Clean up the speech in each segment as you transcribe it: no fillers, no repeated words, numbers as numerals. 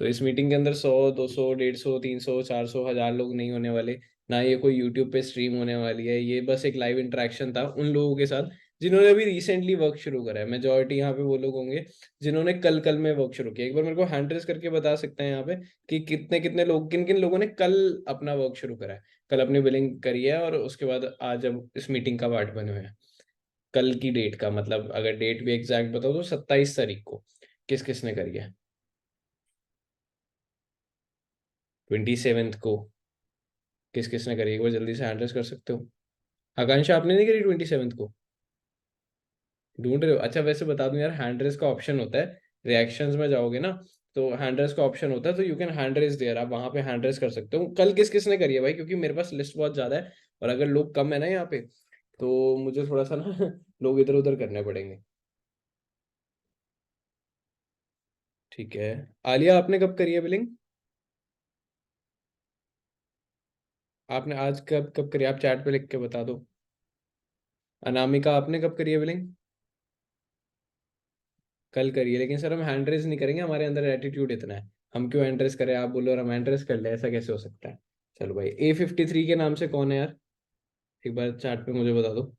तो इस मीटिंग के अंदर 100, 200, 150, 300, 400, 1000 लोग नहीं होने वाले। ना ये कोई यूट्यूब पे स्ट्रीम होने वाली है, ये बस एक लाइव इंटरेक्शन था उन लोगों के साथ जिन्होंने अभी रिसेंटली वर्क शुरू करा है। मेजोरिटी यहाँ पे वो लोग होंगे जिन्होंने कल कल में वर्क शुरू किया। एक बार मेरे को हैंड रेस करके बता सकते हैं यहाँ पे कि कितने कितने लोग, किन किन लोगों ने कल अपना वर्क शुरू करा है, कल अपनी बिलिंग करी है और उसके बाद आज अब इस मीटिंग का पार्ट बने हुए हैं। कल की डेट का मतलब अगर डेट भी एग्जैक्ट बताओ तो 27 तारीख को किस किस ने करी है। 27 को किस किस ने करी है, एक बार जल्दी से एड्रेस कर सकते हो। आकांक्षा आपने नहीं करी 27 को? ढूंढ रहे हो? अच्छा वैसे बता दूं यार, हैंड रेस का ऑप्शन होता है रिएक्शंस में जाओगे ना, तो हैंड रेस का ऑप्शन होता है, तो you can hand raise there, आप वहां पे हैंड रेस कर सकते हो कल किस किस ने करी है भाई, क्योंकि मेरे पास लिस्ट बहुत ज्यादा है और अगर लोग कम है ना यहाँ पे तो मुझे थोड़ा सा ना लोग इधर उधर करने पड़ेंगे। ठीक है। आलिया आपने कब करी है बिलिंग? आपने आज कब कब करी है? आप चैट पे लिख के बता दो। अनामिका आपने कब करी है बिलिंग? कल करिए, लेकिन सर हम हैंड रेस नहीं करेंगे, हमारे अंदर एटीट्यूड इतना है, हम क्यों हैंड रेस करें, आप बोलो और हम हैंड रेस कर ले, ऐसा कैसे हो सकता है? चलो भाई, A53 के नाम से कौन है यार? एक बार चैट पे मुझे बता दो।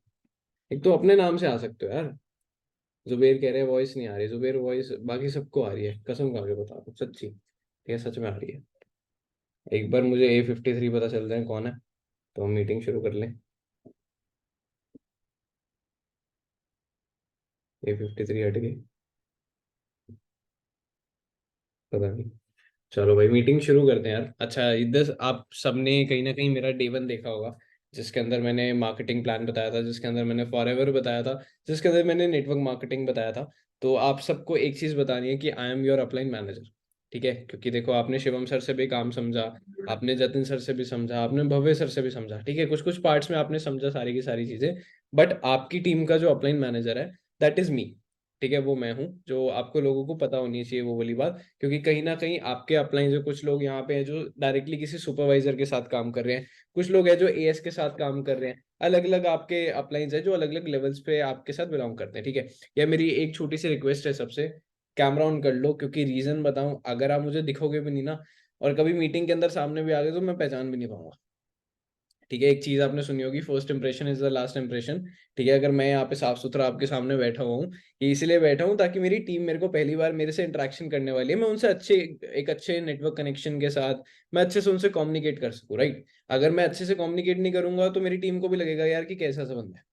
एक तो अपने नाम से आ सकते हो यार। जुबेर कह रहे हैं वॉइस नहीं आ रही, जुबेर वॉइस बाकी सबको आ रही है, कसम खा के बता दो सच्ची, ठीक है सच में आ रही है। एक बार मुझे A53 पता चल जाए कौन है तो हम मीटिंग शुरू कर लें। A53 हट गई, पता नहीं। चलो भाई मीटिंग शुरू करते हैं यार। अच्छा इधर आप सबने कहीं ना कहीं मेरा Day 1 देखा होगा, जिसके अंदर मैंने मार्केटिंग प्लान बताया था, जिसके अंदर मैंने फॉरएवर बताया था, जिसके अंदर मैंने नेटवर्क मार्केटिंग बताया था। तो आप सबको एक चीज बतानी है कि I am your upline manager. ठीक है, क्योंकि देखो आपने शिवम सर से भी काम समझा, आपने जतिन सर से भी समझा, आपने भव्य सर से भी समझा, ठीक है कुछ कुछ पार्ट्स में आपने समझा सारी की सारी चीजें, बट आपकी टीम का जो अपलाइन मैनेजर है दैट इज मी। ठीक है, वो मैं हूँ, जो आपको लोगों को पता होनी चाहिए वो वाली बात, क्योंकि कहीं ना कहीं आपके अपलाइन जो कुछ लोग यहाँ पे हैं जो डायरेक्टली किसी सुपरवाइजर के साथ काम कर रहे हैं, कुछ लोग हैं जो एएस के साथ काम कर रहे हैं, अलग अलग आपके अपलाइंस है जो अलग अलग लेवल्स पे आपके साथ बिलोंग करते हैं। ठीक है, यह मेरी एक छोटी सी रिक्वेस्ट है सबसे, कैमरा ऑन कर लो, क्योंकि रीजन बताऊं, अगर आप मुझे दिखोगे भी नहीं ना और कभी मीटिंग के अंदर सामने भी आ गए तो मैं पहचान भी नहीं पाऊंगा। ठीक है, एक चीज आपने सुनी होगी, first impression is the last impression. ठीक है, अगर मैं यहाँ पे साफ सुथरा आपके सामने बैठा हुआ हूँ, ये इसलिए बैठा हूँ ताकि मेरी टीम मेरे को पहली बार मेरे से इंटरेक्शन करने वाली है, मैं उनसे अच्छे, एक अच्छे नेटवर्क कनेक्शन के साथ मैं अच्छे से उनसे कम्युनिकेट कर सकूँ, राइट? अगर मैं अच्छे से कम्युनिकेट नहीं करूंगा तो मेरी टीम को भी लगेगा यार कि कैसा सा बंदा है।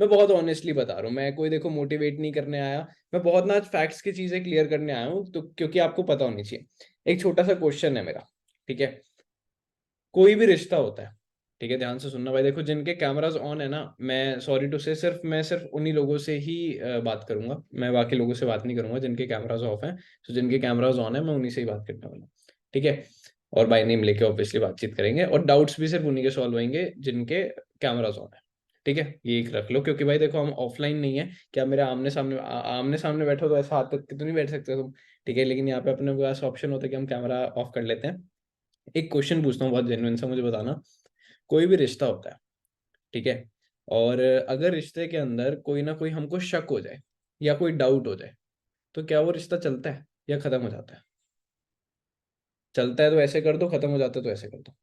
मैं बहुत ऑनेस्टली बता रहा हूँ, मैं कोई देखो मोटिवेट नहीं करने आया, मैं बहुत ना आज फैक्ट्स की चीजें क्लियर करने आया हूँ, तो क्योंकि आपको पता होनी चाहिए। एक छोटा सा क्वेश्चन है मेरा, ठीक है? कोई भी रिश्ता होता है, ठीक है ध्यान से सुनना भाई, देखो जिनके कैमराज ऑन है ना, मैं सॉरी टू से सिर्फ मैं सिर्फ उन्हीं लोगों से ही बात करूंगा, मैं बाकी लोगों से बात नहीं करूंगा जिनके कैमराज ऑफ हैं। तो जिनके कैमराज ऑन है मैं उन्हीं से ही बात करने वाला हूँ, ठीक है? और बाय नेम लेके ऑब्वियसली बातचीत करेंगे और डाउट्स भी सिर्फ उन्हीं के सॉल्व होंगे जिनके कैमराज ऑन है। ठीक है, ये एक रख लो, क्योंकि भाई देखो हम ऑफलाइन नहीं है, क्या मेरे आमने सामने आमने सामने बैठो तो ऐसा हाथ तक तो नहीं बैठ सकते तुम। ठीक है, लेकिन यहाँ पे अपने पास ऑप्शन होता है कि हम कैमरा ऑफ कर लेते हैं। एक क्वेश्चन पूछता हूँ बहुत जेन्युइन सा, मुझे बताना। कोई भी रिश्ता होता है, ठीक है, और अगर रिश्ते के अंदर कोई ना कोई हमको शक हो जाए या कोई डाउट हो जाए, तो क्या वो रिश्ता चलता है या खत्म हो जाता है? चलता है तो ऐसे कर दो, खत्म हो जाता है तो ऐसे कर दो।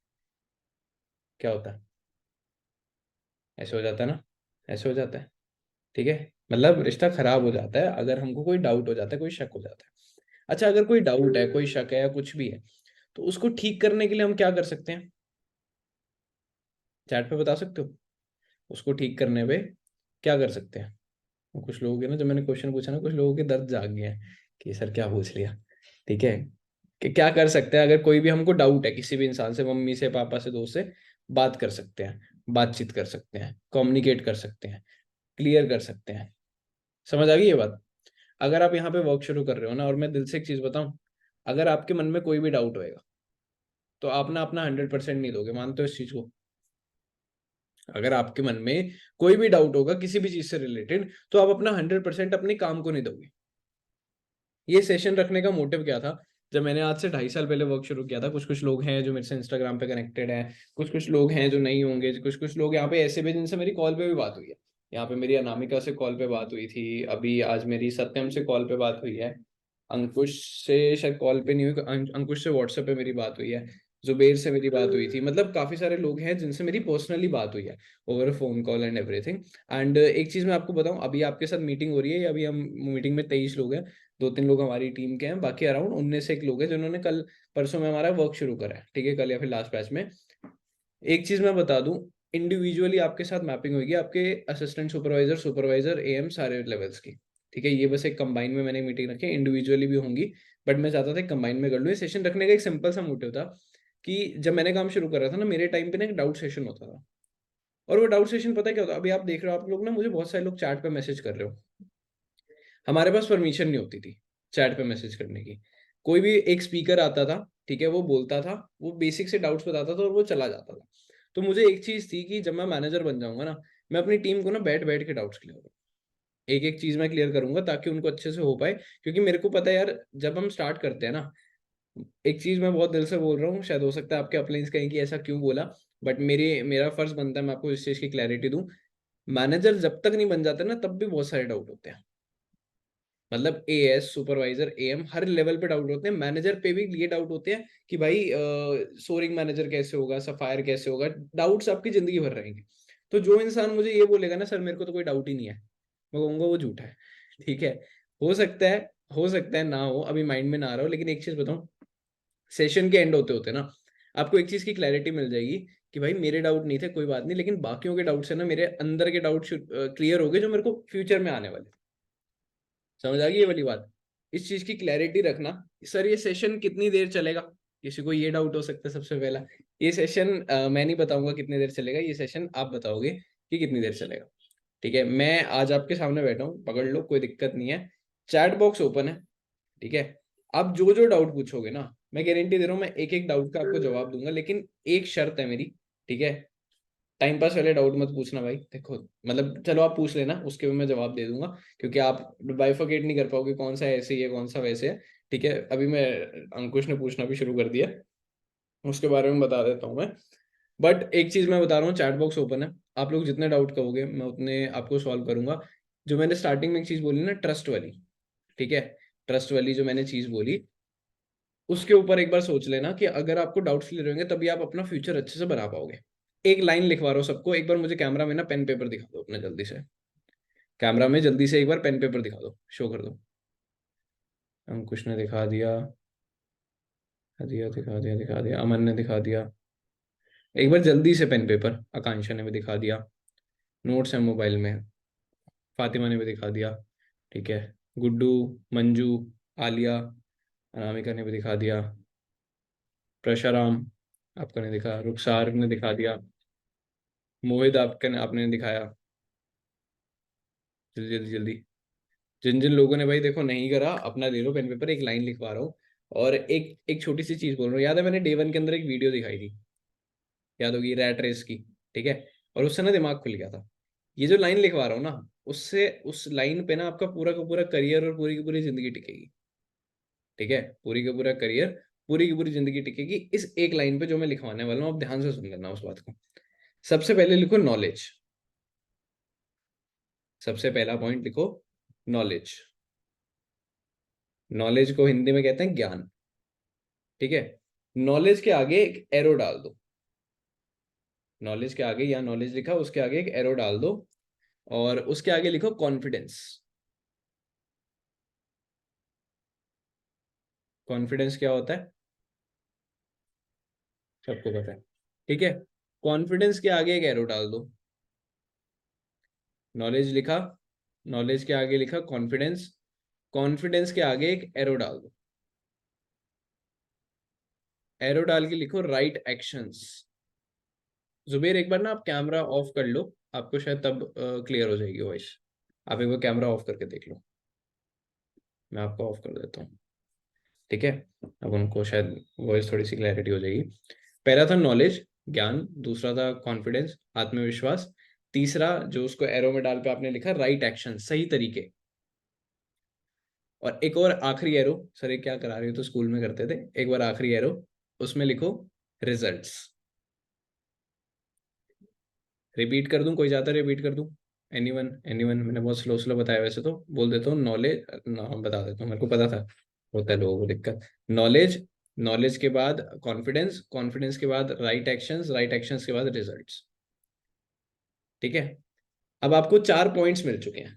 क्या होता है? ऐसे हो जाता है ना, ऐसे हो जाता है। ठीक है, मतलब रिश्ता खराब हो जाता है अगर हमको कोई डाउट हो जाता है, कोई शक हो जाता है। अच्छा अगर कोई डाउट है, कोई शक है या कुछ भी है, तो उसको ठीक करने के लिए हम क्या कर सकते हैं? चैट पे बता सकते हो, उसको ठीक करने पे क्या कर सकते हैं? और कुछ लोगों के ना, जब मैंने क्वेश्चन पूछा ना, कुछ लोगों के दर्द जाग गए हैं कि सर क्या पूछ लिया। ठीक है, कि क्या कर सकते हैं अगर कोई भी हमको डाउट है किसी भी इंसान से, मम्मी से, पापा से, दोस्त से, बात कर सकते हैं, बातचीत कर सकते हैं, कम्युनिकेट कर सकते हैं, क्लियर कर सकते हैं। समझ आ गई ये बात? अगर आप यहाँ पे वर्क शुरू कर रहे हो ना, और मैं दिल से एक चीज बताऊं, अगर आपके मन में कोई भी डाउट होएगा तो आप ना अपना 100% नहीं दोगे, मानते हो इस चीज को? अगर आपके मन में कोई भी डाउट होगा किसी भी चीज से रिलेटेड, तो आप अपना 100% अपने काम को नहीं दोगे। ये सेशन रखने का मोटिव क्या था? जब मैंने आज से 2.5 साल पहले वर्क शुरू किया था, कुछ कुछ लोग हैं जो मेरे से इंस्टाग्राम पे कनेक्टेड हैं, कुछ कुछ लोग हैं जो नहीं होंगे, कुछ कुछ लोग यहाँ पे ऐसे भी जिनसे मेरी कॉल पे भी बात हुई है। यहाँ पे मेरी अनामिका से कॉल पे बात हुई थी, अभी आज मेरी सत्यम से कॉल पे बात हुई है। अंकुश से शायद कॉल पे नहीं हुई, अंकुश से व्हाट्सएप पे मेरी बात हुई है, जुबेर से मेरी बात हुई थी, मतलब काफी सारे लोग हैं जिनसे मेरी पर्सनली बात हुई है over phone call and everything. And एक चीज मैं आपको बताऊं, अभी आपके साथ मीटिंग हो रही है, अभी हम मीटिंग में 23 लोग हैं, 2-3 लोग हमारी टीम के हैं, बाकी अराउंड 19 एक लोग हैं जिन्होंने कल परसों में हमारा वर्क शुरू करा है, ठीक है, कल या फिर लास्ट बैच में। एक चीज मैं बता दूं, इंडिविजुअली आपके साथ मैपिंग होगी, आपके असिस्टेंट सुपरवाइजर, सुपरवाइजर, एएम सारे लेवल्स की, ठीक है। ये बस एक कंबाइन में मैंने मीटिंग रखी है, इंडिविजुअली भी होंगी, बट मैं चाहता था कंबाइन में कर लूँ। ये सेशन रखने का एक सिंपल सा मोटिव था कि जब मैंने काम शुरू कर रहा था ना, मेरे टाइम पे ना एक डाउट सेशन होता था, और वो डाउट सेशन पता है क्या होता है, अभी आप देख रहे हो, आप लोग ना, मुझे बहुत सारे लोग चैट पे मैसेज कर रहे हो, हमारे पास परमिशन नहीं होती थी चैट पे मैसेज करने की। कोई भी एक स्पीकर आता था, ठीक है, वो बोलता था, वो बेसिक से डाउट्स बताता था और वो चला जाता था। तो मुझे एक चीज थी कि जब मैं मैनेजर बन जाऊंगा ना, मैं अपनी टीम को ना बैठ बैठ के डाउट्स क्लियर करूँ, एक एक चीज मैं क्लियर करूंगा ताकि उनको अच्छे से हो पाए। क्योंकि मेरे को पता है यार, जब हम स्टार्ट करते हैं ना, एक चीज मैं बहुत दिल से बोल रहा हूँ, शायद हो सकता है आपके अपलाइंस कहें कि ऐसा क्यों बोला, बट मेरा फर्ज बनता है मैं आपको इस चीज की क्लैरिटी दूं। मैनेजर जब तक नहीं बन जाते ना, तब भी बहुत सारे डाउट होते हैं, मतलब as, supervisor, am, her level पे डाउट होते हैं, मैनेजर पे भी ये डाउट होते हैं कि भाई सोरिंग मैनेजर कैसे होगा, सफायर कैसे होगा, डाउट्स आपकी जिंदगी भर रहेंगे। तो जो इंसान मुझे ये बोलेगा ना, सर मेरे को तो कोई डाउट ही नहीं है, मैं कहूंगा वो झूठा है, ठीक है। हो सकता है, हो सकता है ना हो, अभी माइंड में ना आ रहा हो, लेकिन एक चीज बताऊं, सेशन के एंड होते होते ना, आपको एक चीज की क्लैरिटी मिल जाएगी कि भाई मेरे डाउट नहीं थे, कोई बात नहीं, लेकिन बाकियों के डाउट से ना मेरे अंदर के डाउट क्लियर हो गए जो मेरे को फ्यूचर में आने वाले। समझ आ गई ये वाली बात? इस चीज की क्लैरिटी रखना। सर ये सेशन कितनी देर चलेगा, किसी को ये डाउट हो सकता है सबसे पहला। ये सेशन मैं नहीं बताऊंगा कितनी देर चलेगा, ये सेशन आप बताओगे कि कितनी देर चलेगा, ठीक है। मैं आज आपके सामने बैठा हूँ, पकड़ लो, कोई दिक्कत नहीं है, चैट बॉक्स ओपन है, ठीक है। आप जो जो डाउट पूछोगे ना, मैं गारंटी दे रहा हूँ, मैं एक एक डाउट का आपको जवाब दूंगा, लेकिन एक शर्त है मेरी, ठीक है। टाइम पास वाले डाउट मत पूछना भाई, देखो, मतलब चलो आप पूछ लेना, उसके भी मैं जवाब दे दूंगा, क्योंकि आप बाइफरकेट नहीं कर पाओगे कौन सा ऐसे ही है कौन सा वैसे है, ठीक है। अभी मैं, अंकुश ने पूछना भी शुरू कर दिया, उसके बारे में बता देता हूँ मैं। बट एक चीज मैं बता रहा हूँ, चैट बॉक्स ओपन है, आप लोग जितने डाउट कहोगे मैं उतने आपको सॉल्व करूंगा। जो मैंने स्टार्टिंग में एक चीज बोली ना, ट्रस्ट वाली, ठीक है, ट्रस्ट वाली जो मैंने चीज बोली, उसके ऊपर एक बार सोच लेना कि अगर आपको डाउट्स क्लियर होंगे तभी आप अपना फ्यूचर अच्छे से बना पाओगे। एक लाइन लिखवा रहा हूँ सबको, एक बार मुझे कैमरा में ना पेन पेपर दिखा दो अपना जल्दी से, कैमरा में जल्दी से एक बार पेन पेपर दिखा दो, शो कर दो। अंकुश ने दिखा दिया, दिखा दिया, अमन ने दिखा दिया, एक बार जल्दी से पेन पेपर, आकांक्षा ने भी दिखा दिया, नोट्स है मोबाइल में, फातिमा ने भी दिखा दिया, ठीक है, गुड्डू, मंजू, आलिया, अनामिका ने भी दिखा दिया, प्रशाराम आपका ने दिखा, रुखसार ने दिखा दिया, मोहित आपका ने आपने दिखाया, जल्दी जल्दी जल्दी। जिन जिन लोगों ने भाई देखो नहीं करा, अपना ले लो पेन पेपर, एक लाइन लिखवा रहा हूँ। और एक एक छोटी सी चीज बोल रहा हूँ, याद है मैंने डे वन के अंदर एक वीडियो दिखाई थी, याद होगी, रैट रेस की, ठीक है। और उससे ना दिमाग खुल गया था। ये जो लाइन लिखवा रहा हूँ ना, उससे उस लाइन पे ना आपका पूरा का पूरा करियर और पूरी की पूरी जिंदगी टिकेगी, ठीक है, पूरी का पूरा करियर, पूरी की पूरी जिंदगी टिकेगी इस एक लाइन पे जो मैं लिखवाने वाला हूँ, आप ध्यान से सुन लेना उस बात को। सबसे पहले लिखो नॉलेज, सबसे पहला पॉइंट लिखो नॉलेज। नॉलेज को हिंदी में कहते हैं ज्ञान, ठीक है। नॉलेज के आगे एक एरो डाल दो, नॉलेज के आगे, या नॉलेज लिखा उसके आगे एक एरो डाल दो, और उसके आगे लिखो कॉन्फिडेंस। कॉन्फिडेंस क्या होता है, सबको पता है, ठीक है। कॉन्फिडेंस के आगे एक एरो डाल दो, नॉलेज लिखा, नॉलेज के आगे लिखा कॉन्फिडेंस, कॉन्फिडेंस के आगे एक एरो डाल दो, एरो डाल के लिखो राइट एक्शंस। जुबेर एक बार ना आप कैमरा ऑफ कर लो, आपको शायद तब क्लियर हो जाएगी वॉइस। आप एक बार कैमरा ऑफ करके देख लो, मैं आपको ऑफ कर देता हूँ, ठीक है। अब उनको शायद वॉइस थोड़ी सी क्लैरिटी हो जाएगी। पहला था नॉलेज, ज्ञान, दूसरा था कॉन्फिडेंस, आत्मविश्वास, तीसरा जो उसको एरो में डाल पे आपने लिखा राइट एक्शन, सही तरीके, और एक और आखिरी एरो, सर ये क्या करा रहे हो, तो स्कूल में करते थे, एक बार आखिरी एरो, उसमें लिखो रिजल्ट्स। रिपीट कर दूं, कोई ज्यादा रिपीट कर दूं? एनीवन, एनीवन, मैंने बहुत स्लो स्लो बताया, वैसे तो बोल देता हूँ नॉलेज, बता देता हूँ, मेरे को पता था। होता है लोगों को दिक्कत। नॉलेज, नॉलेज के बाद कॉन्फिडेंस, कॉन्फिडेंस के बाद राइट एक्शंस, राइट एक्शंस के बाद रिजल्ट्स। ठीक है, अब आपको 4 पॉइंट्स मिल चुके हैं।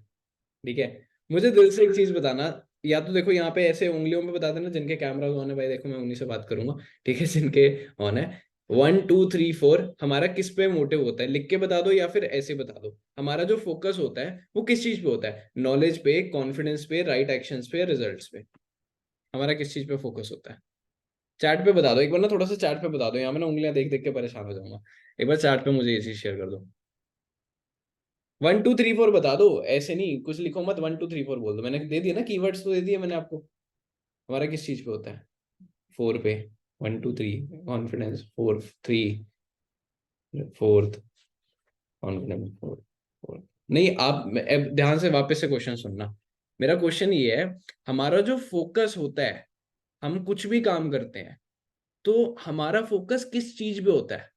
ठीक है, मुझे दिल से एक चीज बताना, या तो देखो यहाँ पे ऐसे उंगलियों में बता देना जिनके कैमरा ऑन है, भाई देखो मैं उन्हीं से बात करूंगा। ठीक है, जिनके ऑन है, 1 2 3 4 हमारा किस पे मोटिव होता है, लिख के बता दो या फिर ऐसे बता दो। हमारा जो फोकस होता है वो किस चीज पे होता है? नॉलेज पे, कॉन्फिडेंस पे, राइट एक्शंस पे, रिजल्ट्स पे। हमारा किस चीज पे फोकस होता है? चैट पे बता दो एक बार ना, थोड़ा सा चैट पे बता दो, यहाँ मैं ना उंगलियां देख देख के परेशान हो जाऊंगा। एक बार चैट पे मुझे ये चीज शेयर कर दो। 1 2 3 4 बता दो, ऐसे नहीं कुछ लिखो मत, 1 2 3 4 बोल दो। मैंने दे दिया ना, कीवर्ड्स तो दे दिए मैंने आपको। हमारा किस चीज पे होता है? 4 पे, 1 2 3 कॉन्फिडेंस, 4 3 फोर्थ, कॉन्फिडेंस, फोर्थ। नहीं, आप अब ध्यान से वापस से क्वेश्चन सुनना। मेरा क्वेश्चन ये है, हमारा जो फोकस होता है, हम कुछ भी काम करते हैं तो हमारा फोकस किस चीज पे होता है?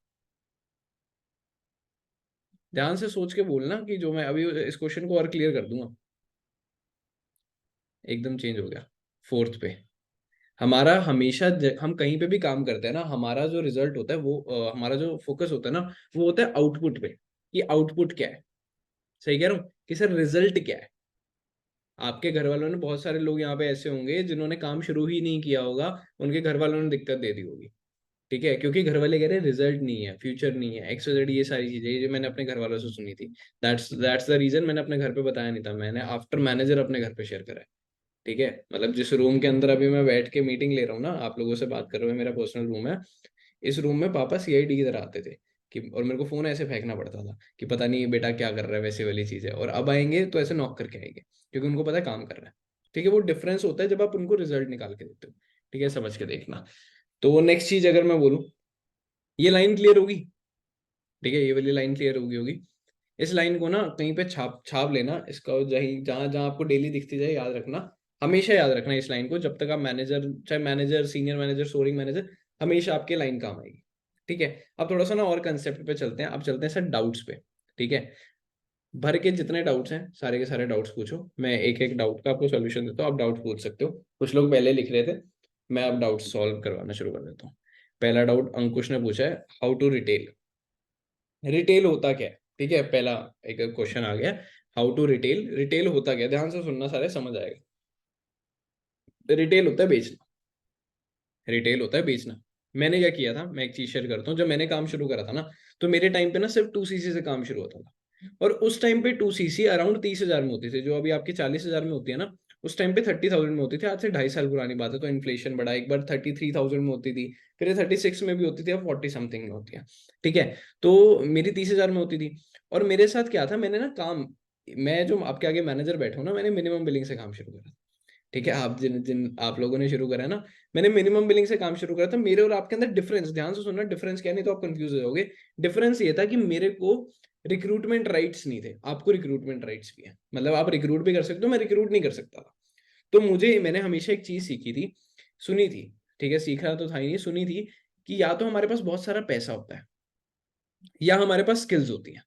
ध्यान से सोच के बोलना, कि जो मैं अभी इस क्वेश्चन को और क्लियर कर दूंगा। एकदम चेंज हो गया। फोर्थ पे, हमारा हमेशा हम कहीं पे भी काम करते हैं ना, हमारा जो रिजल्ट होता है वो हमारा जो फोकस होता है ना, वो होता है आउटपुट पे, कि आउटपुट क्या है। सही कह रहा हूँ कि सर रिजल्ट क्या है? आपके घर वालों ने, बहुत सारे लोग यहाँ पे ऐसे होंगे जिन्होंने काम शुरू ही नहीं किया होगा, उनके घर वालों ने दिक्कत दे दी होगी। ठीक है, क्योंकि घर वाले कह रहे हैं रिजल्ट नहीं है, फ्यूचर नहीं है, XYZ, ये सारी चीजें, ये जो मैंने अपने घर वालों से सुनी थी। दैट्स द रीजन मैंने अपने घर पे बताया नहीं था, मैंने आफ्टर मैनेजर अपने घर पे शेयर करा है। ठीक है, मतलब जिस रूम के अंदर अभी मैं बैठ के मीटिंग ले रहा हूँ ना, आप लोगों से बात कर रहा हूँ, मेरा पर्सनल रूम है। इस रूम में पापा CID की तरह आते थे, कि और मेरे को फोन ऐसे फेंकना पड़ता था कि पता नहीं बेटा क्या कर रहा है, वैसे वाली चीज है। और अब आएंगे तो ऐसे नॉक करके आएंगे, क्योंकि उनको पता है काम कर रहा है। ठीक है, वो डिफरेंस होता है जब आप उनको रिजल्ट निकाल के देते हो। ठीक है, समझ के देखना। तो नेक्स्ट चीज अगर मैं बोलूँ, ये लाइन क्लियर होगी? ठीक है, ये वाली लाइन क्लियर होगी होगी। इस लाइन को ना कहीं पे छाप छाप लेना, इसका जहीं जहां जहां आपको डेली दिखती जाए याद रखना। हमेशा याद रखना इस लाइन को, जब तक आप मैनेजर, चाहे मैनेजर, सीनियर मैनेजर, सोरिंग मैनेजर, हमेशा आपके लाइन काम आएगी। ठीक है, अब थोड़ा सा ना और कंसेप्ट पे चलते हैं, अब चलते हैं सर डाउट्स पे। ठीक है, भर के जितने डाउट्स हैं सारे के सारे डाउट्स पूछो, मैं एक एक डाउट का आपको सोल्यूशन देता हूँ, आप डाउट पूछ सकते हो। कुछ लोग पहले लिख रहे थे, मैं अब डाउट सॉल्व करवाना शुरू कर देता हूँ। पहला डाउट अंकुश ने पूछा है, हाउ टू रिटेल। रिटेल होता क्या है? ठीक है, पहला एक क्वेश्चन आ गया, हाउ टू रिटेल। रिटेल होता क्या है? ध्यान से सुनना, सारे समझ आएगा। रिटेल होता है बेचना। रिटेल होता है बेचना। मैंने क्या किया था, मैं एक चीज शेयर करता हूँ। जब मैंने काम शुरू करा था ना, तो मेरे टाइम पे ना सिर्फ 2cc से काम शुरू होता था। और उस टाइम पे 2cc अराउंड 30,000 में होती थी, जो अभी आपकी 40,000 में होती है ना, उस टाइम पे 30,000 में होती थी। आज से 2.5 साल पुरानी बात है, तो इन्फ्लेशन बढ़ा, एक बार 33,000 में होती थी, फिर 36 में भी होती थी, अब 40 समथिंग में होती है। ठीक है, तो मेरी 30,000 में होती थी। और मेरे साथ क्या था, मैंने ना काम, मैं जो आपके आगे मैनेजर बैठा हूँ ना, मैंने मिनिमम बिलिंग से काम शुरू करा। ठीक है, आप जिन जिन आप लोगों ने शुरू करा है ना, मैंने मिनिमम बिलिंग से काम शुरू करा था। मेरे और आपके अंदर डिफरेंस, ध्यान से सुनना, डिफरेंस क्या है, नहीं तो आप कंफ्यूज हो जाओगे। डिफरेंस ये था कि मेरे को रिक्रूटमेंट राइट्स नहीं थे, आपको रिक्रूटमेंट राइट्स भी है, मतलब आप रिक्रूट भी कर सकते हो, मैं रिक्रूट नहीं कर सकता था। तो मुझे, मैंने हमेशा एक चीज सीखी थी, सुनी थी। ठीक है, सीखा तो था ही नहीं, सुनी थी, कि या तो हमारे पास बहुत सारा पैसा होता है, या हमारे पास स्किल्स होती है।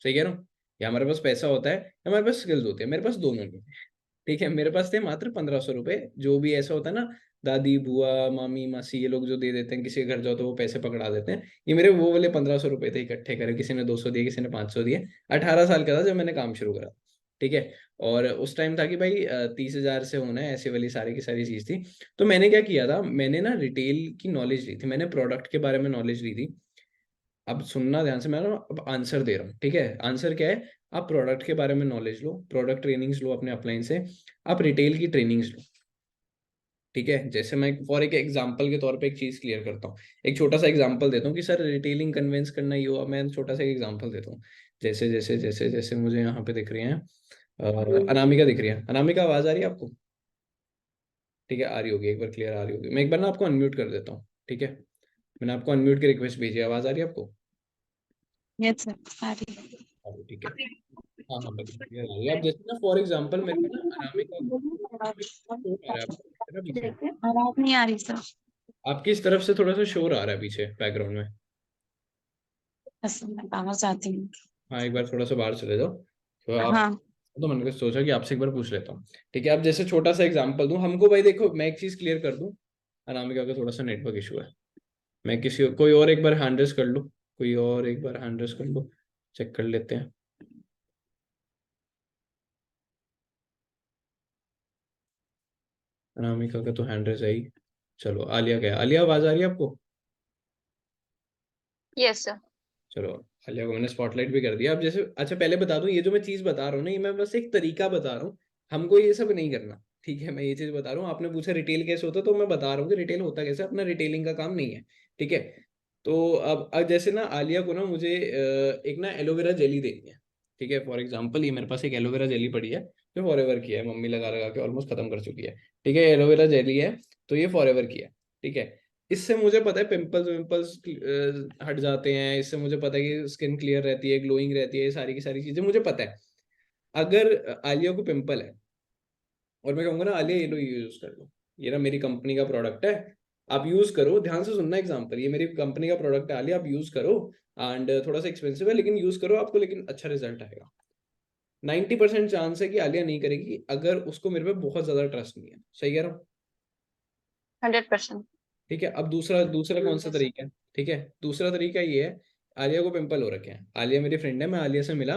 सही कह रहा हूँ? या हमारे पास पैसा होता है, या हमारे पास स्किल्स होती है। मेरे पास दोनों नहीं। ठीक है, मेरे पास थे मात्र 1,500 रुपए, जो भी ऐसा होता है ना, दादी बुआ मामी मासी ये लोग जो दे देते हैं, किसी के घर जाओ तो वो पैसे पकड़ा देते हैं, ये मेरे वो वाले 1,500 रुपए थे इकट्ठे करे। किसी ने 200 दिए, किसी ने 500 दिए। 18 साल का था जब मैंने काम शुरू करा। ठीक है, और उस टाइम था कि भाई 30,000 से होना है, ऐसे वाली सारी की सारी चीज थी। तो मैंने क्या किया था, मैंने ना रिटेल की नॉलेज ली थी, मैंने प्रोडक्ट के बारे में नॉलेज ली थी। अब सुनना ध्यान से, मैं ना अब आंसर दे रहा हूँ। ठीक है, आंसर क्या है, आप प्रोडक्ट के बारे में नॉलेज लो, प्रोडक्ट ट्रेनिंग्स लो अपने अपलाइन से, आप रिटेल की ट्रेनिंग्स लो। ठीक है, जैसे मैं फॉर एक एग्जांपल के तौर पे एक चीज क्लियर करता हूँ, एक छोटा सा एग्जांपल देता हूँ कि सर रिटेलिंग कन्वेंस करना ही हो। मैं छोटा सा एक एग्जांपल देता हूँ। जैसे जैसे जैसे जैसे मुझे यहाँ पे दिख रही है, अनामिका दिख रही है। अनामिका, आवाज आ रही है आपको? ठीक है, आ रही होगी, एक बार क्लियर आ रही होगी। मैं एक बार ना आपको अनम्यूट कर देता हूँ। ठीक है, मैंने आपको अनम्यूट की रिक्वेस्ट भेजी है, आवाज आ रही है आपको? यस सर, आ रही है। ठीक है, हाँ हाँ, बिल्कुल क्लियर आ रही है। अब जैसे ना फॉर एग्जांपल मेरे को ना अनामिका शोर आ रहा है आपको है ना पीछे? आवाज नहीं आ रही सर। आपकी इस तरफ से थोड़ा सा शोर आ रहा है पीछे बैकग्राउंड में। बस मैं बाहर जाती हूँ। हाँ, एक बार थोड़ा सा बाहर चले जाओ। तो आप हाँ। तो मैंने सोचा कि आपसे एक बार पूछ लेता हूँ। ठीक है, अब जैसे छोटा सा एग्जांपल दूं हमको, भाई देखो मैं एक चीज क्लियर कर दूं, अनामिका का थोड़ा सा नेटवर्क इशू है। मैं किसी कोई और एक बार हैंड रेस कर लूं, कोई और एक बार हैंड रेस कर लो, चेक कर लेते हैं। अनामिका का तो हैंड रेस है ही। चलो आलिया का है। आलिया आवाज आ रही है आपको? Yes sir. चलो, आलिया को मैंने स्पॉटलाइट भी कर दिया। अब जैसे अच्छा पहले बता दूं, ये जो मैं चीज बता रहा हूँ ना, ये मैं बस एक तरीका बता रहा हूँ, हमको ये सब नहीं करना। ठीक है, मैं ये चीज बता रहा हूँ। आपने पूछा रिटेल कैसे होता, तो मैं बता रहा हूँ कि रिटेल होता कैसे, अपना रिटेलिंग का काम नहीं है। ठीक है, तो अब जैसे ना आलिया को ना मुझे एक ना एलोवेरा जेली देनी है। ठीक है, फॉर एग्जाम्पल ये मेरे पास एक एलोवेरा जेली पड़ी है, जो फॉर एवर की है, मम्मी लगा लगा के ऑलमोस्ट खत्म कर चुकी है। ठीक है, एलोवेरा जेली है, तो ये फॉर एवर की है। ठीक है, इससे मुझे पता है पिंपल्स विंपल्स हट जाते हैं, इससे मुझे पता है कि स्किन क्लियर रहती है, ग्लोइंग रहती है, ये सारी की सारी चीजें मुझे पता है। अगर आलिया को पिंपल है और मैं कहूंगा ना आलिया ये लो ये यूज कर लो, ये ना मेरी कंपनी का प्रोडक्ट है, आप यूज करो, ध्यान से सुनना एग्जांपल, ये मेरी कंपनी का प्रोडक्ट है आलिया, आप यूज करो, एंड थोड़ा सा एक्सपेंसिव है लेकिन यूज करो आपको, लेकिन अच्छा रिजल्ट आएगा। 90% चांस है कि आलिया नहीं करेगी, अगर उसको मेरे पे बहुत ज्यादा ट्रस्ट नहीं है। सही कह रहा हूँ? 100%। ठीक है, अब दूसरा दूसरा कौन सा यस सर। तरीका है? ठीक है, दूसरा तरीका ये है, आलिया को पिंपल हो रखे हैं, आलिया मेरी फ्रेंड है, मैं आलिया से मिला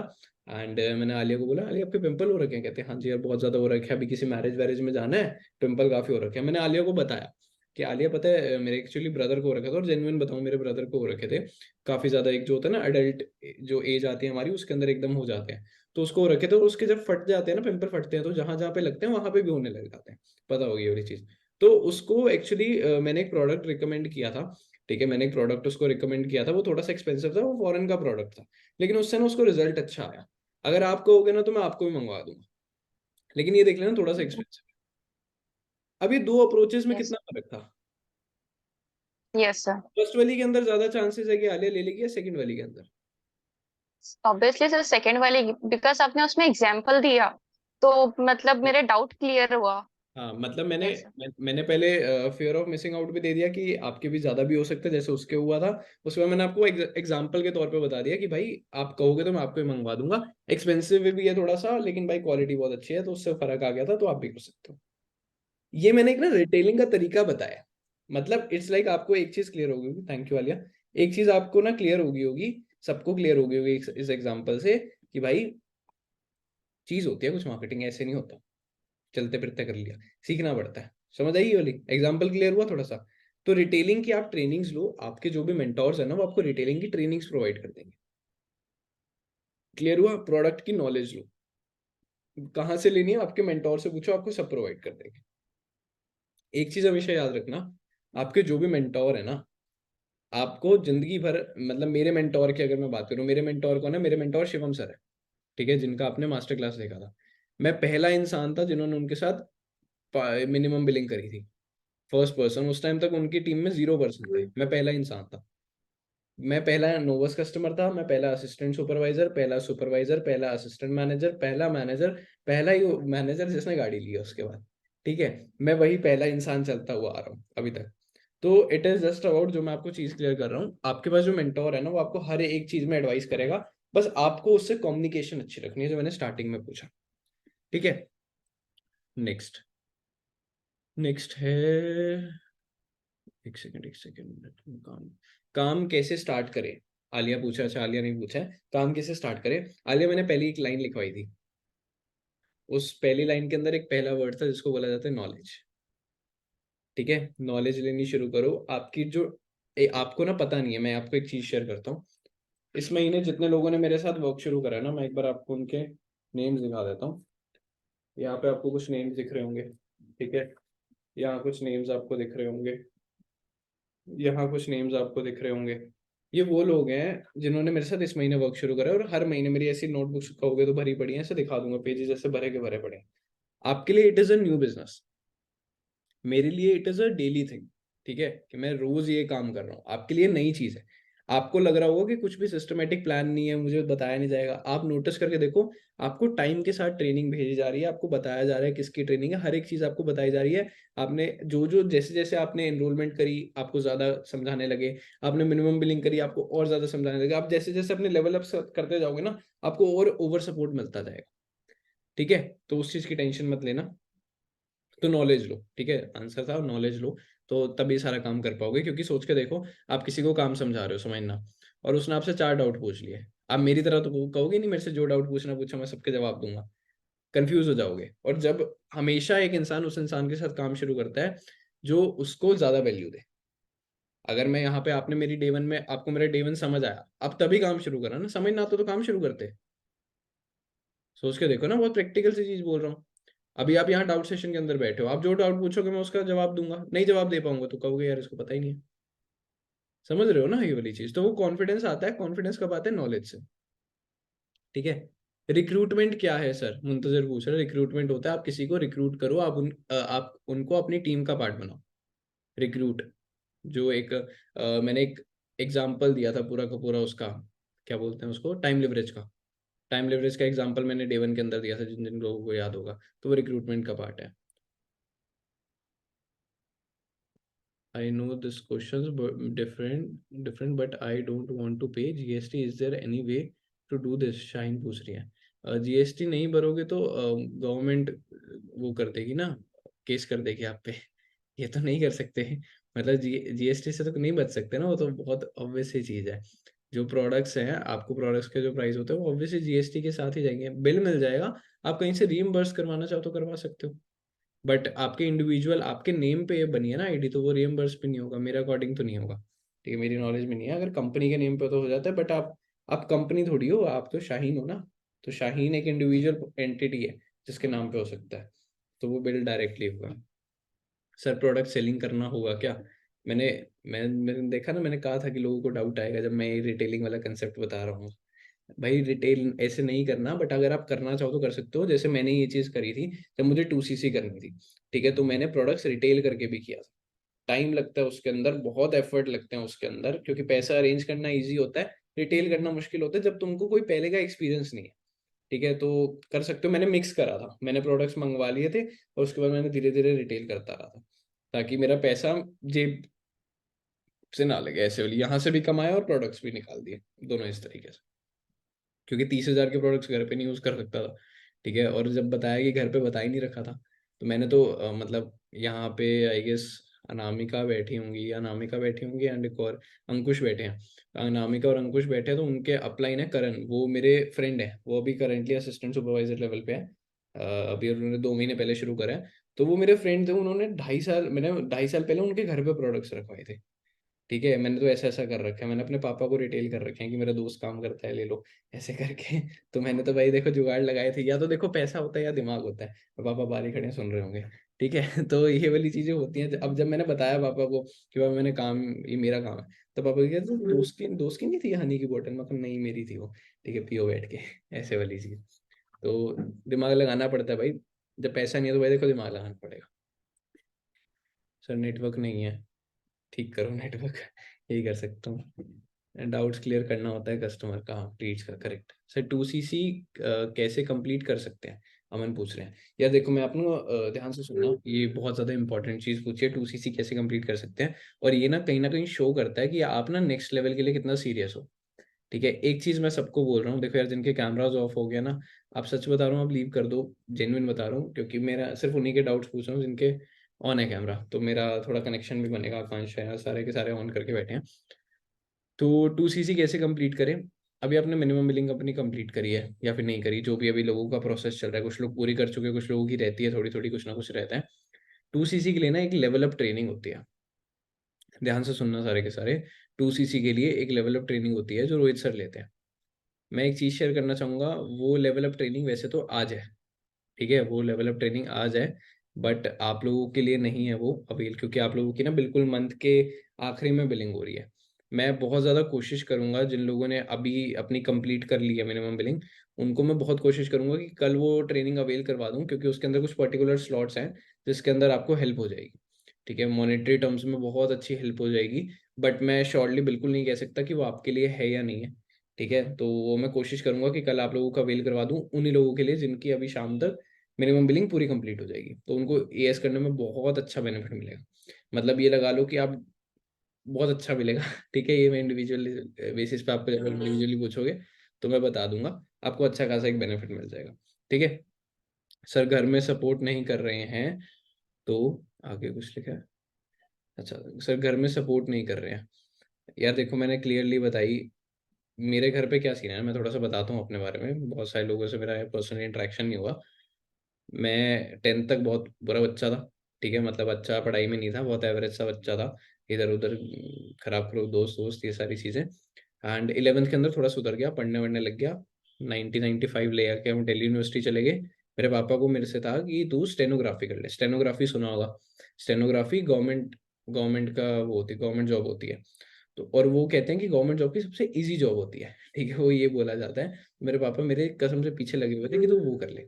एंड मैंने आलिया को बोला आलिया आपके पिंपल हो रखे हैं, कहते हैं हाँ जी यार बहुत ज्यादा हो रखे हैं, अभी किसी मैरिज वैरिज में जाना है, पिंपल काफी हो रखे हैं। मैंने आलिया को बताया कि आलिया पता है मेरे एक्चुअली ब्रदर को हो रखे थे, और जेन्युइन बताऊं मेरे ब्रदर को हो रखे थे काफी ज्यादा, एक जो होता है ना अडल्ट जो एज आती है हमारी उसके अंदर एकदम हो जाते हैं, तो उसको हो रखे थे, और उसके जब फट जाते हैं ना पिंपल फटते हैं, तो जहां जहां पे लगते हैं वहां पे भी होने लग जाते हैं। पता होगी ये वाली चीज। तो उसको एक्चुअली मैंने एक प्रोडक्ट रिकमेंड किया था। ठीक है, मैंने एक प्रोडक्ट उसको रिकमेंड किया था, वो थोड़ा सा एक्सपेंसिव था, वो फॉरेन का प्रोडक्ट था, लेकिन उससे ना उसको रिजल्ट अच्छा आया। अगर आप कहोगे ना तो मैं आपको भी मंगवा दूंगा, लेकिन ये देख लेना थोड़ा सा एक्सपेंसिव है। अब ये दो अप्रोचेस में यस। कितना फर्क था? Yes sir. फर्स्ट वाली के अंदर ज्यादा चांसेस है कि आलिया ले लेगी, या सेकंड वाली के अंदर? ऑब्वियसली सर सेकंड वाली, बिकॉज आपने उसमें एग्जांपल दिया, तो मतलब मेरे डाउट क्लियर हुआ। हाँ मतलब मैंने यस सर। मैंने पहले फियर ऑफ मिसिंग आउट भी दे दिया कि आपके भी ज्यादा भी हो सकता है जैसे उसके हुआ था। उसके बाद मैंने आपको एग्जाम्पल के तौर पे बता दिया कि भाई आप कहोगे तो मैं आपको ही मंगवा दूंगा, एक्सपेंसिव भी है थोड़ा सा, लेकिन भाई क्वालिटी बहुत अच्छी है, तो उससे फर्क आ गया था, तो आप भी कर सकते हो। ये मैंने एक ना रिटेलिंग का तरीका बताया। मतलब इट्स लाइक आपको एक चीज क्लियर होगी होगी, थैंक यू आलिया, एक चीज आपको ना क्लियर होगी होगी, सबको क्लियर होगी होगी इस एग्जाम्पल से, कि भाई चीज होती है कुछ, मार्केटिंग ऐसे नहीं होता चलते फिरते कर लिया, सीखना पड़ता है। समझ आई ये वाली? एग्जाम्पल क्लियर हुआ थोड़ा सा? तो रिटेलिंग की आप ट्रेनिंग्स लो, आपके जो भी मेंटोर्स है ना वो आपको रिटेलिंग की ट्रेनिंग्स प्रोवाइड कर देंगे। क्लियर हुआ? प्रोडक्ट की नॉलेज लो, कहाँ से लेनी है आपके मेंटोर से पूछो, आपको सब प्रोवाइड कर देंगे। एक चीज हमेशा याद रखना, आपके जो भी मेंटोर है ना, आपको जिंदगी भर, मतलब मेरे मेंटोर की अगर मैं बात करूं, मेरे मेंटोर कौन है? मेरे मेंटोर शिवम सर है। ठीक है, जिनका आपने मास्टर क्लास देखा था। मैं पहला इंसान था जिन्होंने उनके साथ मिनिमम बिलिंग करी थी, फर्स्ट पर्सन। उस टाइम तक उनकी टीम में 0% थे, मैं पहला इंसान था। मैं पहला नोवस कस्टमर था, मैं पहला असिस्टेंट सुपरवाइजर, पहला सुपरवाइजर, पहला असिस्टेंट मैनेजर, पहला मैनेजर, पहला ही मैनेजर जिसने गाड़ी ली है उसके बाद। ठीक है, मैं वही पहला इंसान चलता हुआ आ रहा हूँ अभी तक। तो इट इज जस्ट अबाउट, जो मैं आपको चीज क्लियर कर रहा हूँ, आपके पास जो मेंटोर है ना वो आपको हर एक चीज में एडवाइस करेगा, बस आपको उससे कम्युनिकेशन अच्छी रखनी है, जो मैंने स्टार्टिंग में पूछा। ठीक है, नेक्स्ट नेक्स्ट है, एक सेकंड, काम काम कैसे स्टार्ट करें? आलिया पूछा, अच्छा आलिया नहीं पूछा है, काम कैसे स्टार्ट करें। आलिया मैंने पहली एक लाइन लिखवाई थी, उस पहली लाइन के अंदर एक पहला वर्ड था जिसको बोला जाता है नॉलेज। ठीक है, नॉलेज लेनी शुरू करो। आपकी जो आपको ना पता नहीं है, मैं आपको एक चीज शेयर करता हूँ। इस महीने जितने लोगों ने मेरे साथ वर्क शुरू करा है ना, मैं एक बार आपको उनके नेम्स दिखा देता हूँ। यहाँ पे आपको कुछ नेम्स दिख रहे होंगे। ठीक है, यहाँ कुछ नेम्स आपको दिख रहे होंगे, यहाँ कुछ नेम्स आपको दिख रहे होंगे। ये वो लोग हैं जिन्होंने मेरे साथ इस महीने वर्क शुरू करा है, और हर महीने मेरी ऐसी नोटबुक्स कहोगे तो भरी पड़ी है, ऐसे दिखा दूंगा पेजेस ऐसे भरे के भरे पड़े हैं। आपके लिए it is a new business, मेरे लिए it is a daily thing. ठीक है, कि मैं रोज ये काम कर रहा हूँ, आपके लिए नई चीज है। आपको लग रहा होगा कि कुछ भी सिस्टमेटिक प्लान नहीं है, मुझे बताया नहीं जाएगा, आप नोटिस करके देखो, आपको टाइम के साथ ट्रेनिंग भेजी जा रही है, आपको बताया जा रहा है किसकी ट्रेनिंग है, हर एक चीज आपको बताई जा रही है। आपने जो जो जैसे जैसे आपने एनरोलमेंट करी आपको ज्यादा समझाने लगे, आपने मिनिमम बिलिंग करी आपको और ज्यादा समझाने लगे, आप जैसे जैसे अपने लेवल अप करते जाओगे ना, आपको और ओवर सपोर्ट मिलता जाएगा। ठीक है, तो उस चीज की टेंशन मत लेना। तो नॉलेज लो, ठीक है, आंसर था नॉलेज लो, तो तभी सारा काम कर पाओगे। क्योंकि सोच के देखो, आप किसी को काम समझा रहे हो, समझना, और उसने आपसे 4 डाउट पूछ लिए, आप मेरी तरह तो कहोगे नहीं मेरे से जो डाउट पूछना पूछा मैं सबके जवाब दूंगा, कंफ्यूज हो जाओगे। और जब हमेशा एक इंसान उस इंसान के साथ काम शुरू करता है जो उसको ज्यादा वैल्यू दे। अगर मैं यहाँ पे, आपने मेरी डे 1 में, आपको मेरा डे 1 समझ आया, अब तभी काम शुरू करा ना, समझ ना आता तो काम शुरू करते। सोच के देखो ना, बहुत प्रैक्टिकल सी चीज बोल रहा हूँ। अभी आप यहाँ डाउट सेशन के अंदर बैठे हो, आप जो डाउट पूछोगे मैं उसका जवाब दूंगा, नहीं जवाब दे पाऊंगा तो कहोगे यार इसको पता ही नहीं है। समझ रहे हो ना ये वाली चीज? तो वो कॉन्फिडेंस आता है, कॉन्फिडेंस कब आता है? नॉलेज से। ठीक है। रिक्रूटमेंट क्या है सर, मुंतजर पूछ रहा है। रिक्रूटमेंट होता है आप किसी को रिक्रूट करो, आप उनको अपनी टीम का पार्ट बनाओ। रिक्रूट, जो एक मैंने एक एग्जाम्पल दिया था पूरा का पूरा उसका, क्या बोलते हैं उसको, टाइम लिवरेज का। टाइम लिवरेज का एग्जाम्पल मैंने डे 1 के अंदर दिया था, जिन जिन लोगों को याद होगा, तो वो रिक्रूटमेंट का पार्ट है। I know this questions but different but I don't want to pay GST. Is there any way to do this? Shine पूछ रही है। जीएसटी नहीं भरोगे तो गवर्नमेंट वो कर देगी ना, केस कर देगी आप पे। ये तो नहीं कर सकते, मतलब जीएसटी से तो नहीं बच सकते ना, वो तो बहुत ऑब्वियस ही चीज है। जो प्रोडक्ट्स हैं, आपको प्रोडक्ट्स के जो प्राइस होते हैं वो ऑब्वियसली जीएसटी के साथ ही जाएंगे, बिल मिल जाएगा। आप कहीं से रीइम्बर्स करवाना चाहो तो करवा सकते हो, बट आपके इंडिविजुअल आपके नेम पे बनी है ना आईडी, तो वो रियम्बर्स भी नहीं होगा, मेरे अकॉर्डिंग तो नहीं होगा। ठीक है, मेरी नॉलेज में नहीं है। अगर कंपनी के नेम पे तो हो जाता है, बट आप कंपनी थोड़ी हो, आप तो शाहीन हो ना। तो शाहीन एक इंडिविजुअल एंटिटी है जिसके नाम पे हो सकता है, तो वो बिल डायरेक्टली होगा। सर प्रोडक्ट सेलिंग करना होगा क्या? मैंने मैंने देखा ना, मैंने कहा था कि लोगों को डाउट आएगा जब मैं रिटेलिंग वाला कंसेप्ट बता रहा हूँ। भाई रिटेल ऐसे नहीं करना, बट अगर आप करना चाहो तो कर सकते हो। जैसे मैंने ये चीज करी थी जब मुझे 2CC करनी थी, ठीक है, तो मैंने प्रोडक्ट्स रिटेल करके भी किया था। टाइम लगता है उसके अंदर, बहुत एफर्ट लगते हैं उसके अंदर, क्योंकि पैसा अरेंज करना इजी होता है, रिटेल करना मुश्किल होता है जब तुमको कोई पहले का एक्सपीरियंस नहीं है। ठीक है, तो कर सकते हो। मैंने मिक्स करा था, मैंने प्रोडक्ट्स मंगवा लिए थे और उसके बाद मैंने धीरे धीरे रिटेल करता रहा था, ताकि मेरा पैसा जेब से ना लगे। ऐसे वाली यहाँ से भी कमाया और प्रोडक्ट्स भी निकाल दिए, दोनों इस तरीके से। क्योंकि 30,000 के प्रोडक्ट्स घर पे नहीं यूज कर सकता था। ठीक है, और जब बताया कि घर पे बता ही नहीं रखा था, तो मैंने तो मतलब यहाँ पे आई गेस अनामिका बैठी होंगी, अनामिका बैठी होंगी एंड एक और अंकुश बैठे हैं। अनामिका और अंकुश बैठे हैं, तो उनके अपलाइन है करण, वो मेरे फ्रेंड है, वो अभी करेंटली असिस्टेंट सुपरवाइजर लेवल पे है। अभी उन्होंने 2 महीने पहले शुरू करा है। तो वो मेरे फ्रेंड थे, उन्होंने 2.5 साल, मैंने 2.5 साल पहले उनके घर पे प्रोडक्ट्स रखवाए थे। ठीक है, मैंने तो ऐसा ऐसा कर रखा है, मैंने अपने पापा को रिटेल कर रखे हैं कि मेरा दोस्त काम करता है, ले लो ऐसे करके। तो मैंने तो भाई देखो जुगाड़ लगाए थे, या तो देखो पैसा होता है या दिमाग होता है। और पापा बाहर ही खड़े हैं, सुन रहे होंगे। ठीक है। तो ये वाली चीजें होती हैं। अब जब मैंने बताया पापा को कि पापा मैंने काम, ये मेरा काम है, तो पापा कहते तो दोस्त की नहीं थी हनी की बोतल? मतलब नहीं, मेरी थी वो। ठीक है, पियो बैठ के। ऐसे वाली चीज। तो दिमाग लगाना पड़ता है भाई, जब पैसा नहीं है तो भाई देखो दिमाग लगाना पड़ेगा। सर नेटवर्क नहीं है, ठीक करो नेटवर्क। यही कर सकता हूँ। डाउट्स क्लियर करना होता है कस्टमर का, रीच का, करेक्ट। सर 2CC कैसे कंप्लीट कर सकते हैं, अमन पूछ रहे हैं। यार देखो, मैं आपने ध्यान से सुनना, ये बहुत ज़्यादा इंपॉर्टेंट चीज़ पूछी है, 2CC कैसे कंप्लीट कर सकते हैं। और ये ना कहीं शो करता है कि आप ना नेक्स्ट लेवल के लिए कितना सीरियस हो। ठीक है, एक चीज़ मैं सबको बोल रहा हूँ, देखो यार, जिनके कैमराज ऑफ हो गया ना, आप सच बता रहा हूँ, आप लीव कर दो। जेन्युइन बता रहा हूँ, क्योंकि मेरा सिर्फ उन्हीं के डाउट्स पूछ रहा हूँ जिनके ऑन है कैमरा, तो मेरा थोड़ा कनेक्शन भी बनेगा। आकांक्ष है, सारे के सारे ऑन करके बैठे हैं। तो 2CC कैसे कंप्लीट करें? अभी आपने मिनिमम बिलिंग अपनी कंप्लीट करी है या फिर नहीं करी, जो भी अभी लोगों का प्रोसेस चल रहा है, कुछ लोग पूरी कर चुके हैं, कुछ लोगों की रहती है थोड़ी थोड़ी, कुछ ना कुछ रहता है। 2CC के लिए ना एक लेवल अप ट्रेनिंग होती है, ध्यान से सुनना सारे के सारे। 2CC के लिए एक लेवल अप ट्रेनिंग होती है जो रोहित सर लेते हैं। मैं एक चीज़ शेयर करना चाहूँगा, वो लेवल अप ट्रेनिंग वैसे तो आज है। ठीक है, वो लेवल अप ट्रेनिंग आज है, बट आप लोगों के लिए नहीं है वो अवेल, क्योंकि आप लोगों की ना बिल्कुल मंथ के आखिरी में बिलिंग हो रही है। मैं बहुत ज़्यादा कोशिश करूंगा, जिन लोगों ने अभी अपनी कंप्लीट कर ली है मिनिमम बिलिंग, उनको मैं बहुत कोशिश करूंगा कि कल वो ट्रेनिंग अवेल करवा दूं, क्योंकि उसके अंदर कुछ पर्टिकुलर स्लॉट्स हैं जिसके अंदर आपको हेल्प हो जाएगी। ठीक है, मॉनेटरी टर्म्स में बहुत अच्छी हेल्प हो जाएगी, बट मैं श्योरली बिल्कुल नहीं कह सकता कि वो आपके लिए है या नहीं है। ठीक है, तो वो मैं कोशिश करूंगा कि कल आप लोगों का अवेल करवा दूं, उन्हीं लोगों के लिए जिनकी अभी शाम तक मिनिमम बिलिंग पूरी कंप्लीट हो जाएगी, तो उनको एएस करने में बहुत अच्छा बेनिफिट मिलेगा। मतलब ये लगा लो कि आप, बहुत अच्छा मिलेगा। ठीक है, ये मैं इंडिविजुअल बेसिस पे आपको जब इंडिविजुअली पूछोगे तो मैं बता दूंगा, आपको अच्छा खासा एक बेनिफिट मिल जाएगा। ठीक है, सर घर में सपोर्ट नहीं कर रहे हैं, तो आगे कुछ लिखा है। अच्छा सर घर में सपोर्ट नहीं कर रहे हैं। यार देखो मैंने क्लियरली बताई मेरे घर पे क्या सीन है, मैं थोड़ा सा बताता हूँ अपने बारे में। बहुत सारे लोगों से मेरा पर्सनल इंटरेक्शन नहीं हुआ। मैं 10th तक बहुत बुरा बच्चा था, ठीक है, मतलब अच्छा पढ़ाई में नहीं था, बहुत एवरेज सा बच्चा था, इधर उधर खराब खराब दोस्त दोस्त ये सारी चीज़ें। एंड 11th के अंदर थोड़ा सुधर गया, पढ़ने वढ़ने लग गया। 90-95 ले आके हम दिल्ली यूनिवर्सिटी चले गए। मेरे पापा को मेरे से था कि तू स्टेनोग्राफी कर ले, स्टेनोग्राफी सुना होगा। स्टेनोग्राफी गवर्नमेंट गवर्नमेंट का वो होती है, गवर्नमेंट जॉब होती है। तो और वो कहते हैं कि गवर्नमेंट जॉब की सबसे इजी जॉब होती है, ठीक है, वो ये बोला जाता है। मेरे पापा मेरे कसम से पीछे लगे हुए थे कि तू वो कर ले,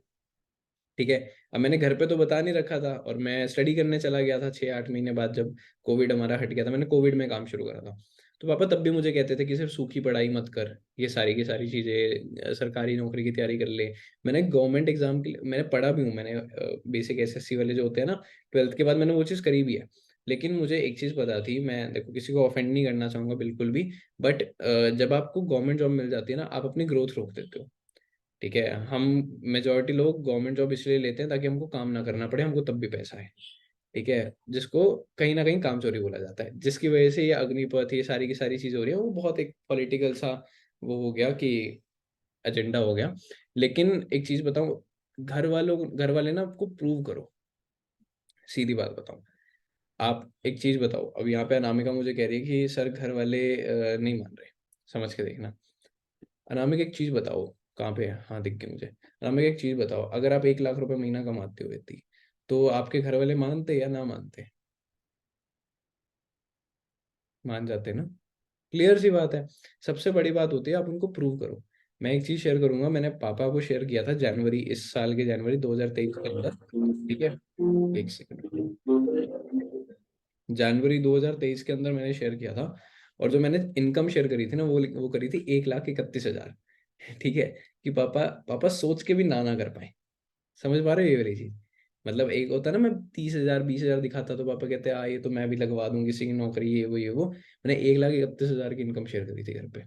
ठीक है। अब मैंने घर पे तो बता नहीं रखा था और मैं स्टडी करने चला गया था 6-8 महीने बाद, जब कोविड हमारा हट गया था, मैंने कोविड में काम शुरू करा था। तो पापा तब भी मुझे कहते थे कि सिर्फ सूखी पढ़ाई मत कर, ये सारी की सारी चीज़ें, सरकारी नौकरी की तैयारी कर ले। मैंने गवर्नमेंट एग्जाम के लिए मैंने पढ़ा भी हूँ, मैंने बेसिक एसएससी वाले जो होते हैं ना, 12th के बाद मैंने वो चीज़ करी भी है। लेकिन मुझे एक चीज़ पता थी, मैं देखो किसी को ऑफेंड नहीं करना चाहूँगा बिल्कुल भी, बट जब आपको गवर्नमेंट जॉब मिल जाती है ना, आप अपनी ग्रोथ रोक देते हो, ठीक है। हम मेजोरिटी लोग गवर्नमेंट जॉब इसलिए लेते हैं ताकि हमको काम ना करना पड़े, हमको तब भी पैसा है, ठीक है, जिसको कहीं ना कहीं काम चोरी बोला जाता है, जिसकी वजह से ये अग्निपथ ये सारी की सारी चीज हो रही है, वो बहुत एक पॉलिटिकल सा वो हो गया कि एजेंडा हो गया। लेकिन एक चीज बताऊं, घर वाले ना आपको प्रूव करो, सीधी बात बताऊं। आप एक चीज बताओ, अब यहाँ पे अनामिका मुझे कह रही है कि सर घर वाले नहीं मान रहे, समझ के देखना। अनामिक एक चीज बताओ, कहाँ पे है, हाँ दिख गई मुझे। अनामिक एक चीज बताओ, अगर आप 1 लाख रुपए महीना कमाते हो इतनी, तो आपके घर वाले मानते या ना मानते? मान जाते ना, क्लियर सी बात है। सबसे बड़ी बात होती है आप उनको प्रूव करो। मैं एक चीज शेयर करूंगा, मैंने पापा को शेयर किया था जनवरी, इस साल के जनवरी 2023 के अंदर, ठीक है, एक सेकंड, जनवरी 2023 के अंदर मैंने शेयर किया था। और जो मैंने इनकम शेयर करी थी ना, वो करी थी 1,31,000, ठीक है। कि पापा पापा सोच के भी ना कर पाए, समझ पा रहे हो ये वाली चीज। मतलब एक होता है ना, मैं 30,000 20,000 दिखाता तो पापा कहते ये तो मैं भी लगवा दूं किसी की नौकरी, ये वो ये वो। मैंने 1,31,000 की इनकम शेयर करी थी घर पे,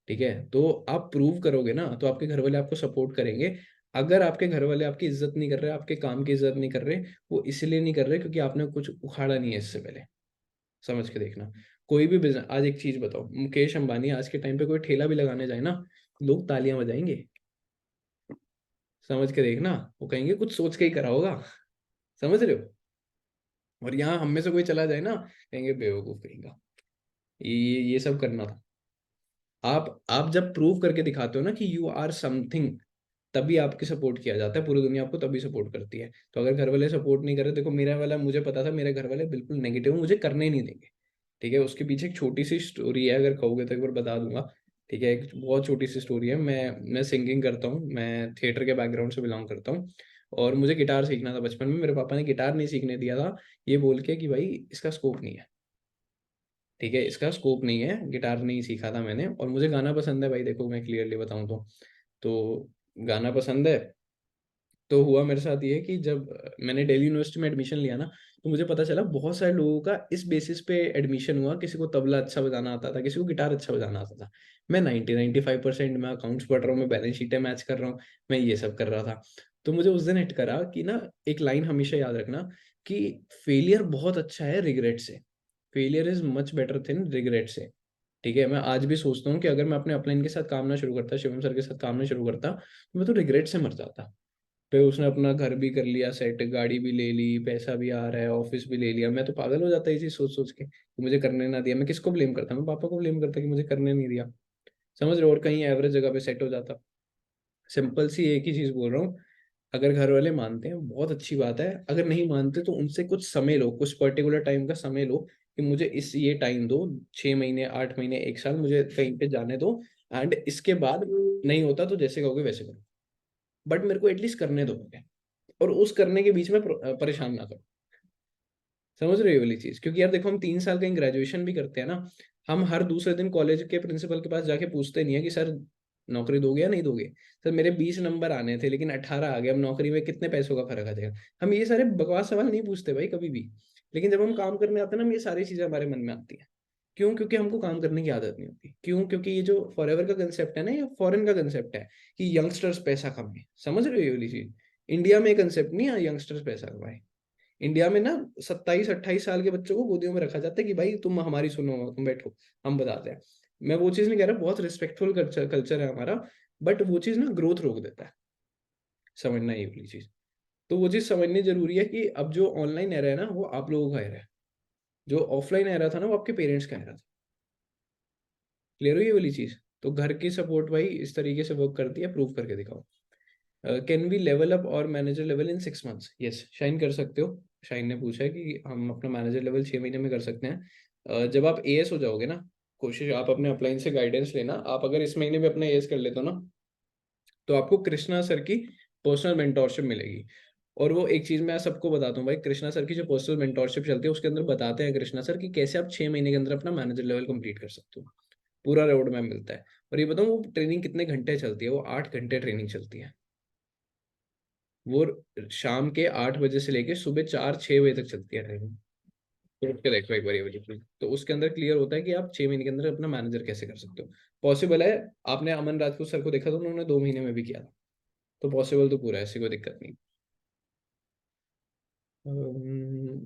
ठीक है। तो आप प्रूव करोगे ना, तो आपके घर वाले आपको सपोर्ट करेंगे। अगर आपके घर वाले आपकी इज्जत नहीं कर रहे, आपके काम की इज्जत नहीं कर रहे, वो इसलिए नहीं कर रहे क्योंकि आपने कुछ उखाड़ा नहीं है इससे पहले, समझ के देखना। कोई भी बिजनेस, आज एक चीज बताओ, मुकेश अंबानी आज के टाइम पे कोई ठेला भी लगाने जाए ना, लोग तालियां बजाएंगे, समझ के देखना। वो कहेंगे कुछ सोच के ही करा होगा, समझ रहे हो। और यहाँ हम में से कोई चला जाए ना, कहेंगे बेवकूफ कहेगा, ये सब करना था। आप जब प्रूव करके दिखाते हो ना कि यू आर समथिंग, तभी आपकी सपोर्ट किया जाता है, पूरी दुनिया आपको तभी सपोर्ट करती है। तो अगर घर वाले सपोर्ट नहीं कर रहे, देखो मेरा वाला मुझे पता था, मेरे घर वाले बिल्कुल नेगेटिव मुझे करने ही नहीं देंगे, ठीक है। उसके पीछे एक छोटी सी स्टोरी है, अगर कहोगे तो एक बार बता दूंगा, ठीक है। एक बहुत छोटी सी स्टोरी है। मैं सिंगिंग करता हूँ, मैं थिएटर के बैकग्राउंड से बिलोंग करता हूँ। और मुझे गिटार सीखना था बचपन में, मेरे पापा ने गिटार नहीं सीखने दिया था, ये बोल के कि भाई इसका स्कोप नहीं है, ठीक है, इसका स्कोप नहीं है, गिटार नहीं सीखा था मैंने। और मुझे गाना पसंद है भाई, देखो मैं क्लियरली बताऊं तो गाना पसंद है। तो हुआ मेरे साथ ये कि जब मैंने दिल्ली यूनिवर्सिटी में एडमिशन लिया ना, तो मुझे पता चला बहुत सारे लोगों का इस बेसिस पे एडमिशन हुआ, किसी को तबला अच्छा बजाना आता था, किसी को गिटार अच्छा बजाना आता था। मैं 90-95% मैं अकाउंट्स पढ़ रहा हूँ, मैं बैलेंस शीटें मैच कर रहा हूँ, मैं ये सब कर रहा था। तो मुझे उस दिन हिट करा कि ना, एक लाइन हमेशा याद रखना कि फेलियर बहुत अच्छा है रिग्रेट से, failure is much better than regret से, ठीक है। मैं आज भी सोचता हूँ कि अगर मैं अपने अपलाइन के साथ काम ना शुरू करता, शिवम सर के साथ काम ना शुरू करता, तो मैं तो रिग्रेट से मर जाता। फिर उसने अपना घर भी कर लिया सेट, गाड़ी भी ले ली, पैसा भी आ रहा है, ऑफिस भी ले लिया, मैं तो पागल हो जाता है ये चीज सोच सोच के कि मुझे करने ना दिया। मैं किसको ब्लेम करता, मैं पापा को ब्लेम करता कि मुझे करने नहीं दिया, समझ रहे हो, और कहीं एवरेज जगह पे सेट हो जाता। सिंपल सी एक ही चीज बोल रहा हूँ, अगर घर वाले मानते हैं बहुत अच्छी बात है, अगर नहीं मानते तो उनसे कुछ समय लो, कुछ पर्टिकुलर टाइम का समय लो कि मुझे इस ये टाइम दो, 6 महीने 8 महीने 1 साल मुझे कहीं पे जाने दो, एंड इसके बाद नहीं होता तो जैसे कहोगे वैसे करो, बट मेरे को एटलीस्ट करने दो मुझे। और उस करने के बीच में परेशान ना करो, समझ रहे हो ये वाली चीज। क्योंकि यार देखो हम 3 साल कहीं ग्रेजुएशन भी करते हैं ना, हम हर दूसरे दिन कॉलेज के प्रिंसिपल के पास जाके पूछते नहीं है कि सर नौकरी दोगे या नहीं दोगे, सर मेरे 20 नंबर आने थे लेकिन 18 आ गए, अब नौकरी में कितने पैसों का फर्क आ जाएगा। हम ये सारे बकवास सवाल नहीं पूछते भाई कभी भी। लेकिन जब हम काम करने आते हैं ना, हम ये सारी चीजें हमारे मन में आती हैं। क्यों? क्योंकि हमको काम करने की आदत नहीं होती। क्यों? क्योंकि ये जो फॉरएवर का कंसेप्ट है ना, ये फॉरेन का कंसेप्ट है कि यंगस्टर्स पैसा कमाए, समझ रहे हो ये वाली चीज। इंडिया में कंसेप्ट नहीं है यंगस्टर्स पैसा कमाए। इंडिया में ना 27-28 साल के बच्चों को गोदियों में रखा जाता है कि भाई तुम हमारी सुनो, तुम बैठो, हम बताते हैं। मैं वो चीज नहीं कह रहा, बहुत रिस्पेक्टफुल कल्चर है हमारा, बट वो चीज ना ग्रोथ रोक देता है, समझना ये वाली चीज। तो वो चीज समझनी जरूरी है कि अब जो ऑनलाइन एरा है ना वो आप लोगों का एरा है, जो ऑफलाइन एरा था ना वो आपके पेरेंट्स का एरा था। क्लियर हुई ये वाली चीज? तो घर की सपोर्ट भाई इस तरीके से वर्क करती है, प्रूव करके दिखाओ। कैन वी लेवल अप और manager level in 6 months? Yes, shine कर सकते हो। शाइन ने पूछा है कि हम अपना मैनेजर लेवल 6 महीने में कर सकते हैं। जब आप एएस हो जाओगे ना, कोशिश आप अपने अपलाइन से गाइडेंस लेना। आप अगर इस महीने में अपना एएस कर लेते हो ना, तो आपको कृष्णा सर की पर्सनल मेंटोरशिप मिलेगी। और वो एक चीज मैं सबको बताता हूँ भाई, कृष्णा सर की जो पर्सनल मेंटोरशिप चलती है उसके अंदर बताते हैं कृष्णा सर कि कैसे आप 6 महीने के अंदर अपना मैनेजर लेवल कंप्लीट कर सकते हो। पूरा रोड मैप मिलता है। और ये बताऊँ वो ट्रेनिंग कितने घंटे चलती है? वो 8 घंटे ट्रेनिंग चलती है। वो शाम के 8 बजे से लेके सुबह 4-6 बजे तक चलती है ट्रेनिंग। तो उठ के देखो एक बार ये वाली चीज़। तो उसके अंदर क्लियर होता है कि आप 6 महीने के अंदर अपना मैनेजर कैसे कर सकते हो। पॉसिबल है। आपने अमन राजपूत सर को देखा था, उन्होंने 2 महीने में भी किया था। तो पॉसिबल तो पूरा है, ऐसी कोई दिक्कत नहीं।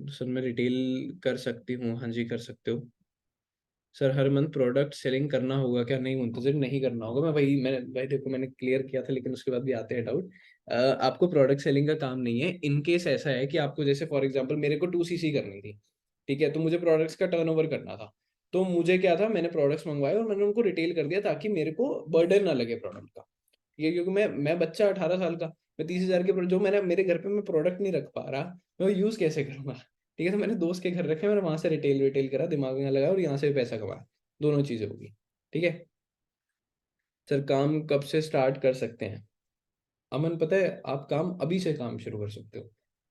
सर मैं रिटेल कर सकती हूँ? हाँ जी कर सकते हो। सर हर मंथ प्रोडक्ट सेलिंग करना होगा क्या? नहीं मुंतजर, नहीं करना होगा। मैंने भाई देखो मैंने क्लियर किया था, लेकिन उसके बाद भी आते हैं डाउट। आपको प्रोडक्ट सेलिंग का काम नहीं है। इन केस ऐसा है कि आपको जैसे फॉर एग्जांपल मेरे को 2cc करनी थी, ठीक है, तो मुझे प्रोडक्ट्स का टर्नओवर करना था। तो मुझे क्या था, मैंने प्रोडक्ट्स मंगवाए और मैंने उनको रिटेल कर दिया ताकि मेरे को बर्डन ना लगे प्रोडक्ट का। ये क्योंकि मैं बच्चा 18 साल का, मैं 30,000 के जो मैंने मेरे घर पे मैं प्रोडक्ट नहीं रख पा रहा, मैं वो यूज कैसे करूंगा? ठीक है, तो मैंने दोस्त के घर रखे, मैंने वहां से रिटेल रिटेल करा, दिमाग में लगाया और यहाँ से भी पैसा कमाया। दोनों चीजें होगी। ठीक है। सर काम कब से स्टार्ट कर सकते हैं? अमन पता है, आप काम अभी से काम शुरू कर सकते हो,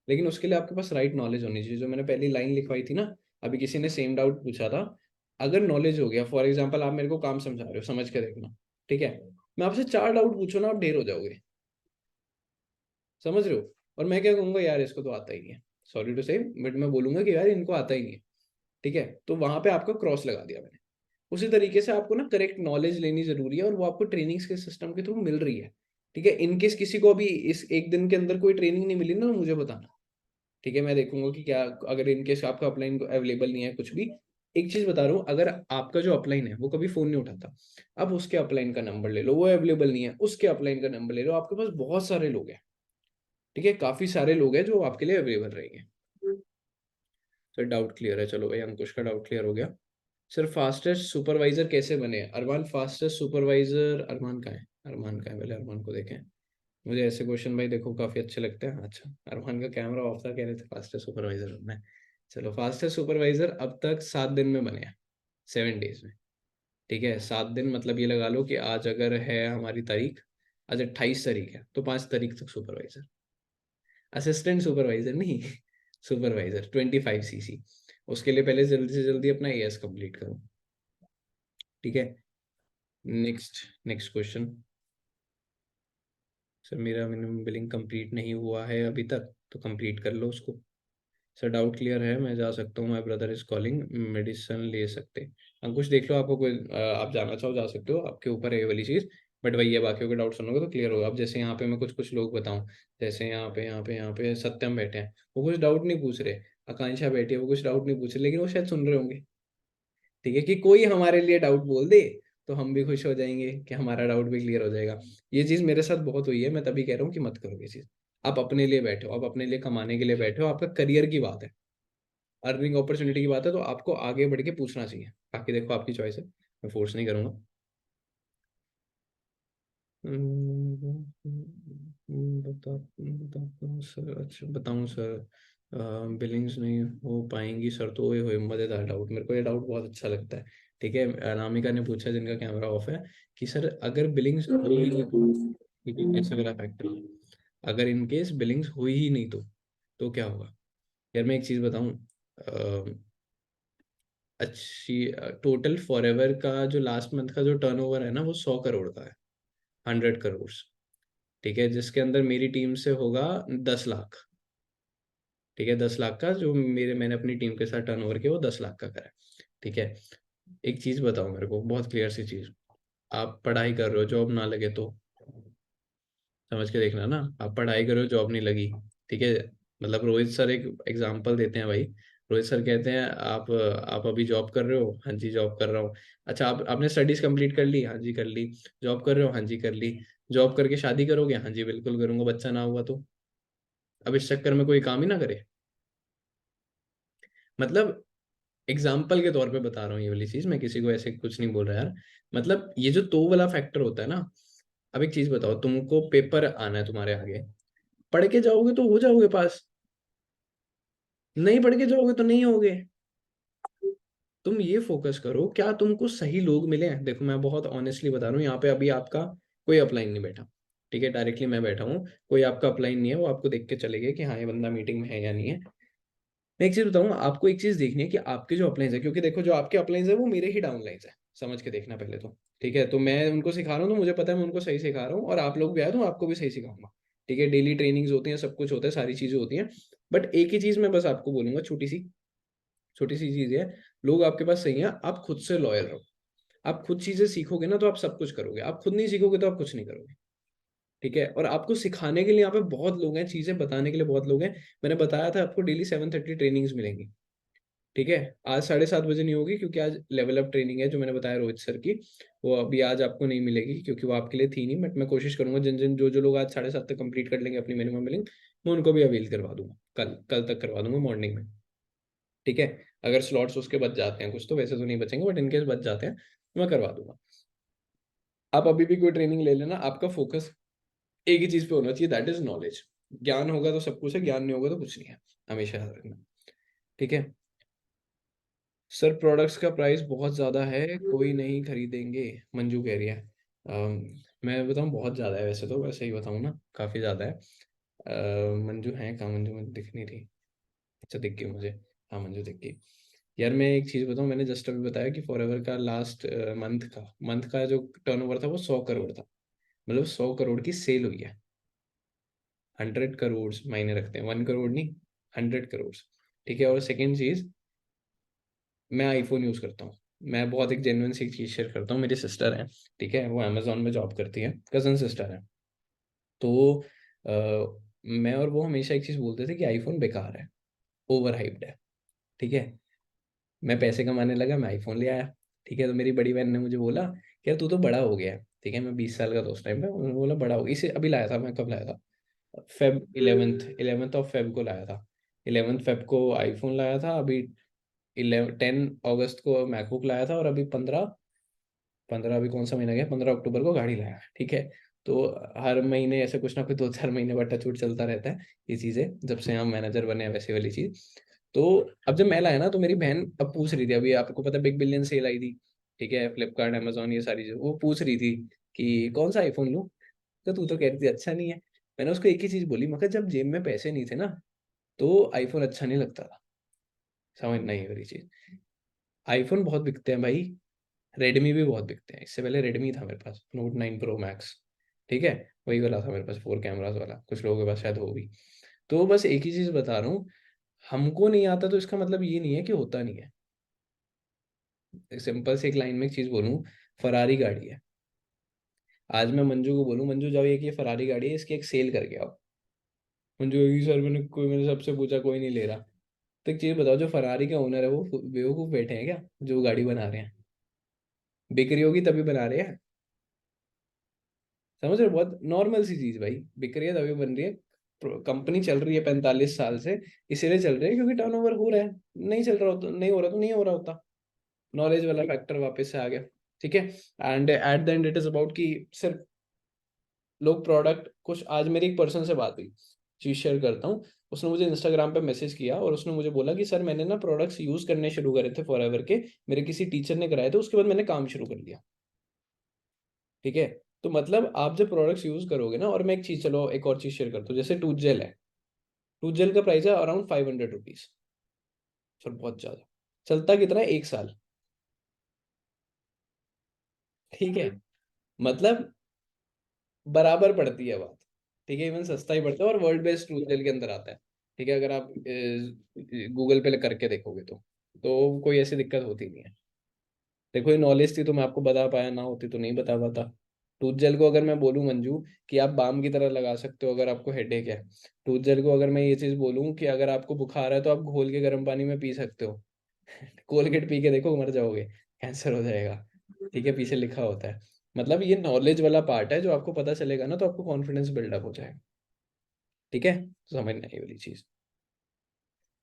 लेकिन उसके लिए आपके पास राइट नॉलेज होनी चाहिए। जो मैंने पहली लाइन लिखवाई थी ना, अभी किसी ने सेम डाउट पूछा था। अगर नॉलेज हो गया, फॉर एग्जाम्पल आप मेरे को काम समझा रहे हो, समझ के देखना, ठीक है, मैं आपसे 4 डाउट पूछो ना, आप ढेर हो जाओगे। समझ रहे हो? और मैं क्या कहूंगा, यार इसको तो आता ही नहीं है, सॉरी टू से, बट मैं बोलूंगा कि यार इनको आता ही नहीं है। ठीक है, तो वहां पे आपका क्रॉस लगा दिया मैंने। उसी तरीके से आपको ना करेक्ट नॉलेज लेनी जरूरी है, और वो आपको ट्रेनिंग्स के सिस्टम के थ्रू मिल रही है। ठीक है, इनकेस किसी को अभी इस एक दिन के अंदर कोई ट्रेनिंग नहीं मिली ना, तो मुझे बताना। ठीक है, मैं देखूंगा कि क्या, अगर इनकेस आपका अपलाइन अवेलेबल नहीं है कुछ भी। एक चीज बता रहा हूँ, अगर आपका जो अपलाइन है वो कभी फोन नहीं उठाता, अब उसके अपलाइन का नंबर ले लो, वो अवेलेबल नहीं है, उसके अपलाइन का नंबर ले लो, आपके पास बहुत सारे लोग हैं। ठीक है, काफी सारे लोग हैं जो आपके लिए अवेलेबल रहेंगे। सर डाउट क्लियर है, चलो भाई अंकुश का डाउट क्लियर हो गया। सर फास्टेस्ट सुपरवाइजर कैसे बने? अरमान फास्टेस्ट सुपरवाइजर, अरमान का है, अरमान का है, पहले अरमान को देखें। मुझे ऐसे क्वेश्चन भाई देखो काफी अच्छे लगते हैं। अच्छा, अरमान का कैमरा ऑफ था, कह रहे थे फास्टेस्ट सुपरवाइजर बनना है। चलो, फास्टेस्ट सुपरवाइजर अब तक 7 दिन में बने हैं, 7 days में। ठीक है, 7 दिन मतलब ये लगा लो कि आज अगर है हमारी तारीख, आज 28 तारीख है, तो 5 तारीख तक सुपरवाइजर, असिस्टेंट सुपरवाइजर नहीं, सुपरवाइजर 25cc। उसके लिए पहले जल्दी से जल्दी अपना एएस कंप्लीट करो। ठीक है, नेक्स्ट नेक्स्ट क्वेश्चन। सर मेरा मिनिमम बिलिंग कंप्लीट नहीं हुआ है अभी तक, तो कंप्लीट कर लो उसको। सर डाउट क्लियर है, मैं जा सकता हूँ, my brother is calling, medicine ले सकते? अंकुश देख लो, आपको कोई आप जाना चाहो जा सकते हो, आपके ऊपर है ये वाली चीज़। बट वही है, बाकियों के डाउट सुनोगे तो क्लियर होगा। अब जैसे यहाँ पे मैं कुछ कुछ लोग बताऊँ, जैसे यहाँ पे सत्यम बैठे हैं, वो कुछ डाउट नहीं पूछ रहे। आकांक्षा बैठी है, वो कुछ डाउट नहीं पूछ रहे, लेकिन वो शायद सुन रहे होंगे। ठीक है, कि कोई हमारे लिए डाउट बोल दे तो हम भी खुश हो जाएंगे कि हमारा डाउट भी क्लियर हो जाएगा। ये चीज मेरे साथ बहुत हुई है, मैं तभी कह रहा हूँ कि मत करो ये चीज। आप अपने लिए बैठे हो, आप अपने लिए कमाने के लिए बैठे हो, आपका करियर की बात है, अर्निंग अपॉर्चुनिटी की बात है, तो आपको आगे बढ़ के पूछना चाहिए। बाकी देखो आपकी चॉइस है, मैं फोर्स नहीं करूंगा। बताता हूँ सर, अच्छा बताऊँ सर, बिलिंग्स नहीं हो पाएंगी सर, तो ये हो मज़ेदार डाउट, मेरे को ये डाउट बहुत अच्छा लगता है। ठीक है, अनामिका ने पूछा जिनका कैमरा ऑफ है, कि सर अगर बिलिंग्स हुई ही नहीं तो ऐसा मेरा फैक्टर, अगर इन केस बिलिंग्स हुई ही नहीं तो क्या होगा? यार मैं एक चीज़ बताऊँ, अच्छी, टोटल फॉरएवर का जो लास्ट मंथ का जो टर्नओवर है ना, वो 100 करोड़ का है, 100 करोड़। ठीक है, जिसके अंदर मेरी टीम से होगा 10 लाख। ठीक है, 10 लाख का जो मैंने अपनी टीम के साथ टर्नओवर किया वो 10 लाख का करा है। ठीक है, एक चीज बताओ मेरे को, बहुत क्लियर सी चीज, आप पढ़ाई कर रहे हो, जॉब ना लगे तो? समझ के देखना ना, आप पढ़ाई करो जॉब नहीं लगी, ठीक है। मतलब रोहित सर एक एग्जांपल देते हैं भाई। रोहित सर कहते हैं आप अभी जॉब कर रहे हो, हाँ जी जॉब कर रहा हूँ। अच्छा आपने स्टडीज कंप्लीट कर ली, हाँ जी कर ली। जॉब कर रहे हो, हाँ जी कर ली। जॉब करके शादी करोगे, हाँ जी बिल्कुल करूंगा, बच्चा ना हुआ तो। अब इस चक्कर में कोई काम ही ना करे। मतलब एग्जाम्पल के तौर पे बता रहा हूँ ये वाली चीज, मैं किसी को ऐसे कुछ नहीं बोल रहा यार। मतलब ये जो तो वाला फैक्टर होता है ना। अब एक चीज बताओ, तुमको पेपर आना है तुम्हारे आगे, पढ़ के जाओगे तो हो जाओगे पास, नहीं पढ़ के जाओगे तो नहीं होगे। तुम ये फोकस करो क्या तुमको सही लोग मिले हैं। देखो मैं बहुत ऑनेस्टली बता रहा हूँ, यहाँ पे अभी आपका कोई अपलाइन नहीं बैठा, ठीक है, डायरेक्टली मैं बैठा हूँ। कोई आपका अपलाइन नहीं है, वो आपको देख के चले गए कि हाँ ये बंदा मीटिंग में है या नहीं है। मैं एक चीज बताऊंगा आपको, एक चीज देखनी है कि आपके जो अपलाइंस है, क्योंकि देखो जो आपके अपलाइंस है वो मेरे ही डाउनलाइंस है, समझ के देखना पहले तो। ठीक है, तो मैं उनको सिखा रहा हूँ तो मुझे पता है मैं उनको सही सिखा रहा हूँ, और आप लोग भी आए तो आपको भी सही सिखाऊंगा। ठीक है, डेली ट्रेनिंग्स होती हैं, सब कुछ होता है, सारी चीजें होती हैं। बट एक ही चीज मैं बस आपको बोलूंगा, छोटी सी चीज है। लोग आपके पास सही है, आप खुद से लॉयल रहो। आप खुद चीजें सीखोगे ना तो आप सब कुछ करोगे, आप खुद नहीं सीखोगे तो आप कुछ नहीं करोगे। ठीक है, और आपको सिखाने के लिए यहाँ पे बहुत लोग हैं, चीजें बताने के लिए बहुत लोग हैं। मैंने बताया था आपको डेली 7:30 ट्रेनिंग्स मिलेंगी। ठीक है, आज 7:30 बजे नहीं होगी क्योंकि आज लेवल अप ट्रेनिंग है जो मैंने बताया रोहित सर की। वो अभी आज आपको नहीं मिलेगी क्योंकि वो आपके लिए थी नहीं, बट मैं कोशिश करूंगा जिन जिन जो जो लोग आज 7:30 तक कंप्लीट कर लेंगे अपनी मिनिमम बिलिंग, मैं उनको भी अवेल करवा दूंगा, कल कल तक करवा दूंगा मॉर्निंग में। ठीक है, अगर स्लॉट्स उसके बच जाते हैं कुछ, तो वैसे तो नहीं बचेंगे, बट इनकेस बच जाते हैं तो मैं करवा दूंगा। आप अभी भी कोई ट्रेनिंग ले लेना, आपका फोकस एक ही चीज पे होना चाहिए, दैट इज नॉलेज। ज्ञान होगा तो सब कुछ है, ज्ञान नहीं होगा तो कुछ नहीं है, हमेशा याद रखना। ठीक है सर, प्रोडक्ट्स का प्राइस बहुत ज़्यादा है, कोई नहीं खरीदेंगे, मंजू कह रही है। मैं बताऊँ बहुत ज़्यादा है, वैसे तो वैसे ही बताऊँ ना काफ़ी ज़्यादा है। मंजू है कहाँ, मंजू मुझे दिख नहीं रही। अच्छा दिख गई मुझे, हाँ मंजू दिख गई। यार मैं एक चीज़ बताऊँ, मैंने जस्ट अभी बताया कि फॉरएवर का लास्ट मंथ का जो टर्नओवर था वो 100 करोड़ था। मतलब 100 करोड़ की सेल हुई है। 100 करोड़ मायने रखते हैं, 1 करोड़ नहीं, 100 करोड़। ठीक है, और सेकेंड चीज़, मैं आईफोन यूज़ करता हूँ। मैं बहुत एक जेन्युइन सी चीज़ शेयर करता हूँ, मेरी सिस्टर है, ठीक है, वो अमेजोन में जॉब करती है, कज़न सिस्टर है। तो मैं और वो हमेशा एक चीज़ बोलते थे कि आईफोन बेकार है, ओवर हाइप्ड है। ठीक है, मैं पैसे कमाने लगा, मैं आईफोन ले आया। ठीक है, तो मेरी बड़ी बहन ने मुझे बोला कि यार तू तो बड़ा हो गया है। ठीक है, मैं 20 साल का था उस टाइम पे, उन्होंने बोला बड़ा हो गया, इसे अभी लाया था मैं, कब लाया था, फेब 11th ऑफ फेब को लाया था। 11th फेब को आईफोन लाया था, अभी 10 अगस्त को मैकबुक लाया था, और अभी 15 अभी कौन सा महीना गया, 15 अक्टूबर को गाड़ी लाया। ठीक है, तो हर महीने ऐसे कुछ ना कुछ 2-4 महीने बाद टचवुड चलता रहता है ये चीज़ें, जब से हम मैनेजर बने हैं वैसे वाली चीज़। तो अब जब मैं लाया ना तो मेरी बहन अब पूछ रही थी, अभी आपको पता बिग बिलियन सेल आई थी, ठीक है, फ्लिपकार्ट अमेजोन ये सारी चीज़, वो पूछ रही थी कि कौन सा आईफोन लूँ। तो तू तो कह रही थी अच्छा नहीं है। मैंने उसको एक ही चीज़ बोली, मगर जब जेब में पैसे नहीं थे ना तो आईफोन अच्छा नहीं लगता था। समझ नहीं वाली चीज़, आईफोन बहुत बिकते हैं भाई, रेडमी भी बहुत बिकते हैं। इससे पहले रेडमी था मेरे पास, Note 9 Pro Max। ठीक है, वही वाला था मेरे पास, 4 कैमरास वाला, कुछ लोगों के पास शायद हो भी। तो बस एक ही चीज़ बता रहा हूँ, हमको नहीं आता तो इसका मतलब ये नहीं है कि होता नहीं है। सिंपल से एक लाइन में एक चीज़ बोलूँ, फरारी गाड़ी है, आज मैं मंजू को बोलूँ मंजू जाओ ये कि फरारी गाड़ी है, इसकी एक सेल करके आओ। मंजू कहेगी सर मैंने सबसे पूछा कोई नहीं ले रहा। तो एक चीज़ बताओ, जो फरारी का ओनर है वो बेवकूफ़ बैठे हैं क्या जो गाड़ी बना रहे हैं? बिक्री होगी तभी बना रहे हैं, समझ रहे हो? बहुत नॉर्मल सी चीज भाई, बिक रही है तभी बन रही है। कंपनी चल रही है 45 साल से, इसीलिए चल रही है क्योंकि टर्नओवर हो रहा है। नहीं चल रहा होता, नहीं हो रहा तो नहीं हो रहा होता। नॉलेज वाला फैक्टर वापस से आ गया। ठीक है, and at the end it is about कि सिर्फ लोग प्रोडक्ट कुछ। आज मेरी एक पर्सन से बात हुई, चीज शेयर करता हूँ। उसने मुझे इंस्टाग्राम पे मैसेज किया और उसने मुझे बोला कि सर मैंने ना प्रोडक्ट्स यूज करने शुरू करे थे फॉरएवर के, मेरे किसी टीचर ने कराए थे, उसके बाद मैंने काम शुरू कर लिया। ठीक है, तो मतलब आप जब प्रोडक्ट्स यूज करोगे ना, और मैं एक चीज, चलो एक और चीज शेयर करता हूँ, जैसे टूथ जेल है, टूथ जेल का प्राइस है अराउंड 500 रुपीज। सर बहुत ज्यादा, चलता कितना है, 1 साल। ठीक है, मतलब बराबर पड़ती है बात। ठीक है, इवन सस्ता ही पड़ता है, और वर्ल्ड बेस्ट टूथ जेल के अंदर आता है। ठीक है, अगर आप गूगल पे करके देखोगे तो कोई ऐसी दिक्कत होती नहीं है। देखो ये नॉलेज थी तो मैं आपको बता पाया, ना होती तो नहीं बता पाता। टूथ जेल को अगर मैं बोलूँ मंजू कि आप बाम की तरह लगा सकते हो अगर आपको हेडेक है, टूथ जेल को अगर मैं ये चीज़ बोलूँ कि अगर आपको बुखार है तो आप घोल के गर्म पानी में पी सकते हो। कोलगेट पी के देखो मर जाओगे, कैंसर हो जाएगा। ठीक है, पीछे लिखा होता है। मतलब ये नॉलेज वाला पार्ट है, जो आपको पता चलेगा ना तो आपको कॉन्फिडेंस बिल्डअप हो जाएगा। ठीक है, तो समझना ये वाली चीज़।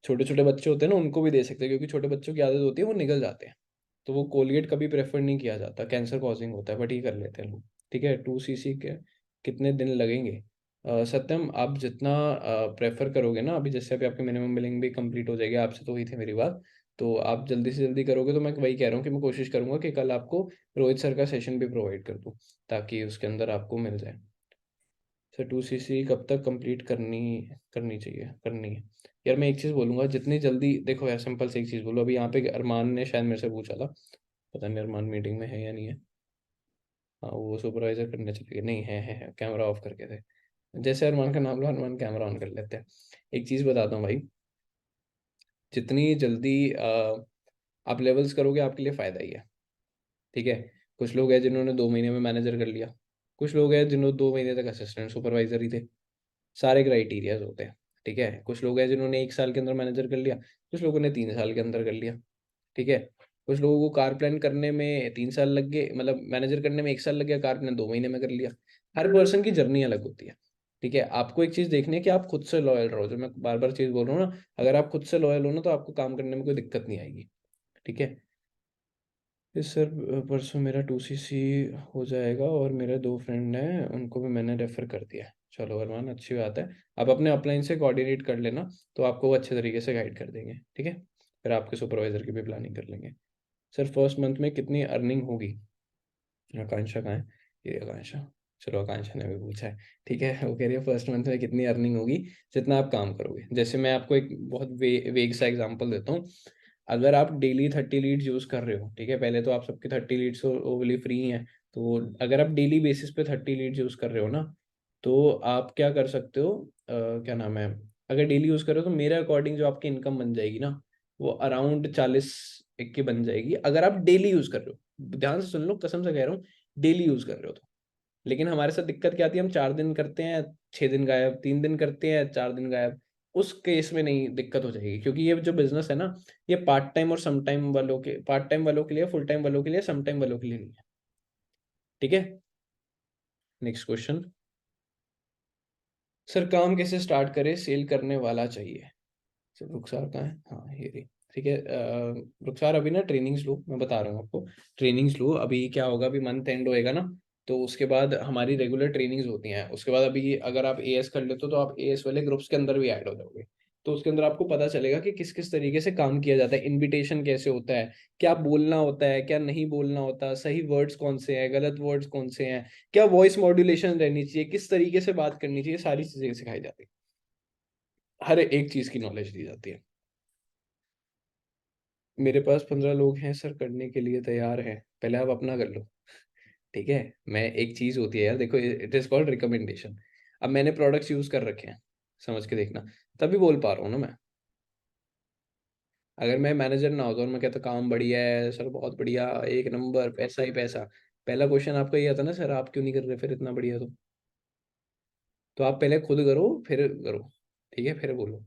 छोटे छोटे बच्चे होते हैं ना, उनको भी दे सकते हैं, क्योंकि छोटे बच्चों की आदत होती है वो निगल जाते हैं, तो वो कोलगेट कभी प्रेफर नहीं किया जाता, कैंसर कॉजिंग होता है, बट ये कर लेते हैं लोग। ठीक है, 2 cc के कितने दिन लगेंगे? सत्यम, आप जितना प्रेफर करोगे ना, अभी जैसे अभी आपकी मिनिमम बिलिंग भी कंप्लीट हो जाएगी, आपसे तो हुई थी मेरी बात, तो आप जल्दी से जल्दी करोगे, तो मैं वही कह रहा हूँ कि मैं कोशिश करूंगा कि कल आपको रोहित सर का सेशन भी प्रोवाइड कर दूँ, ताकि उसके अंदर आपको मिल जाए। सर 2 cc कब तक कंप्लीट करनी करनी चाहिए, करनी है? यार मैं एक चीज़ बोलूंगा, जितनी जल्दी देखो यार, सिंपल से एक चीज़ बोलो, अभी यहाँ पे अरमान ने शायद मेरे से पूछा था, पता नहीं अरमान मीटिंग में है या नहीं है। हाँ, वो सुपरवाइजर करने चले गए, नहीं है, कैमरा ऑफ करके थे। जैसे अरमान का नाम लो, अरमान कैमरा ऑन कर लेते हैं। एक चीज़ बताता हूँ भाई, जितनी जल्दी आप लेवल्स करोगे आपके लिए फ़ायदा ही है। ठीक है, कुछ लोग हैं जिन्होंने 2 महीने में मैनेजर कर लिया, कुछ लोग हैं जिन्होंने 2 महीने तक असिस्टेंट सुपरवाइजर ही थे। सारे क्राइटेरियाज होते हैं। ठीक है, कुछ लोग हैं जिन्होंने 1 साल के अंदर मैनेजर कर लिया, कुछ लोगों ने 3 साल के अंदर कर लिया। ठीक है, कुछ लोगों को कार प्लान करने में 3 साल लग गए, मतलब मैनेजर करने में 1 साल लग गया, कार प्लान 2 महीने में कर लिया। हर पर्सन की जर्नी अलग होती है। ठीक है, आपको एक चीज़ देखनी है कि आप खुद से लॉयल रहो, जो मैं बार बार चीज़ बोल रहा हूँ ना, अगर आप खुद से लॉयल हो ना तो आपको काम करने में कोई दिक्कत नहीं आएगी। ठीक है, इस सर परसों मेरा 2 cc हो जाएगा, और मेरे 2 फ्रेंड हैं उनको भी मैंने रेफर कर दिया है। चलो अरमान, अच्छी बात है। आप अपने अपलाइन से कोऑर्डिनेट कर लेना, तो आपको वो अच्छे तरीके से गाइड कर देंगे। ठीक है, फिर आपके सुपरवाइजर की भी प्लानिंग कर लेंगे। सर फर्स्ट मंथ में कितनी अर्निंग होगी? आकांक्षा कहाँ है? ये आकांक्षा। चलो, आकांक्षा ने भी पूछा है। ठीक है, वो कह रही है फर्स्ट मंथ में कितनी अर्निंग होगी, जितना आप काम करोगे। जैसे मैं आपको एक बहुत वेग सा एग्जांपल देता हूँ। अगर आप डेली 30 लीड्स यूज कर रहे हो, ठीक है, पहले तो आप सबके 30 लीड्स ओवरली फ्री हैं, तो अगर आप डेली बेसिस पे 30 लीड्स यूज कर रहे हो ना, तो आप क्या कर सकते हो, क्या नाम है, अगर डेली यूज कर रहे हो तो मेरे अकॉर्डिंग जो आपकी इनकम बन जाएगी ना, वो अराउंड 40 एक की बन जाएगी, अगर आप डेली यूज कर रहे हो। ध्यान से सुन लो, कसम से कह रहा हूँ, डेली यूज कर रहे हो तो। लेकिन हमारे साथ दिक्कत क्या आती है, हम 4 दिन करते हैं, 6 दिन गायब, 3 दिन करते हैं, 4 दिन गायब। उस केस में नहीं दिक्कत हो जाएगी, क्योंकि ये जो बिजनेस है ना, ये पार्ट टाइम और सम टाइम वालों के, पार्ट टाइम वालों के लिए, फुल टाइम वालों के लिए, सम टाइम वालों के लिए नहीं है। ठीक है, नेक्स्ट क्वेश्चन। सर काम कैसे स्टार्ट करें, सेल करने वाला चाहिए? सर रुखसार कहाँ है? हाँ, ये रही। ठीक है, रुखसार अभी ना ट्रेनिंग्स लो, मैं बता रहा हूँ आपको। ट्रेनिंग्स लो, अभी क्या होगा, अभी मंथ एंड होएगा ना, तो उसके बाद हमारी रेगुलर ट्रेनिंग्स होती हैं। उसके बाद अभी अगर आप एएस कर लेते हो तो आप एएस वाले ग्रुप्स के अंदर भी ऐड हो जाओगे, तो उसके अंदर आपको पता चलेगा कि किस किस तरीके से काम किया जाता है, इनविटेशन कैसे होता है, क्या बोलना होता है, क्या नहीं बोलना होता, सही वर्ड्स कौन से हैं, गलत वर्ड्स कौन से हैं, क्या वॉइस मॉड्यूलेशन रहनी चाहिए, किस तरीके से बात करनी चाहिए, सारी चीजें सिखाई जाती है। हर एक चीज की नॉलेज दी जाती है। मेरे पास 15 लोग हैं सर, करने के लिए तैयार हैं, पहले आप अपना कर लो। ठीक है, मैं एक चीज होती है यार, देखो, इट इज कॉल्ड रिकमेंडेशन। अब मैंने प्रोडक्ट्स यूज कर रखे हैं, समझ के देखना, तभी बोल पा रहा हूँ ना मैं। अगर मैं मैनेजर ना होता और मैं कहता काम बढ़िया है सर, बहुत बढ़िया, एक नंबर, पैसा ही पैसा, पहला क्वेश्चन आपका ये आता ना, सर आप क्यों नहीं कर रहे फिर इतना बढ़िया? तो आप पहले खुद करो, फिर करो। ठीक है, फिर बोलो।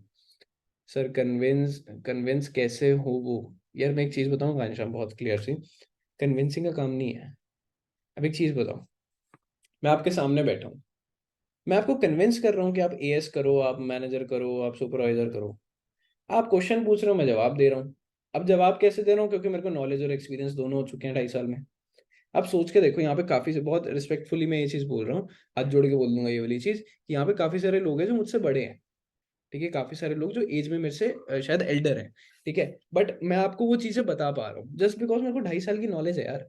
सर कन्विंस कन्विंस कैसे हो वो? यार मैं एक चीज बताऊँ घनश्याम, बहुत क्लियर सी, कन्विंसिंग का काम नहीं है। अब एक चीज बताओ, मैं आपके सामने बैठा हूँ, मैं आपको कन्विंस कर रहा हूँ कि आप एएस करो, आप मैनेजर करो, आप सुपरवाइजर करो। आप क्वेश्चन पूछ रहे हो, मैं जवाब दे रहा हूँ। अब जवाब कैसे दे रहा हूँ, क्योंकि मेरे को नॉलेज और एक्सपीरियंस दोनों हो चुके हैं 2.5 साल में। आप सोच के देखो, यहाँ पे काफी से, बहुत रिस्पेक्टफुली मैं ये चीज बोल रहा हूँ, हाथ जोड़ के बोल दूंगा ये वाली चीज, कि यहाँ पे काफी सारे लोग हैं जो मुझसे बड़े हैं। ठीक है, काफी सारे लोग जो एज में मेरे से शायद एल्डर हैं। ठीक है, बट मैं आपको वो चीजें बता पा रहा हूँ जस्ट बिकॉज मेरे को 2.5 साल की नॉलेज है यार।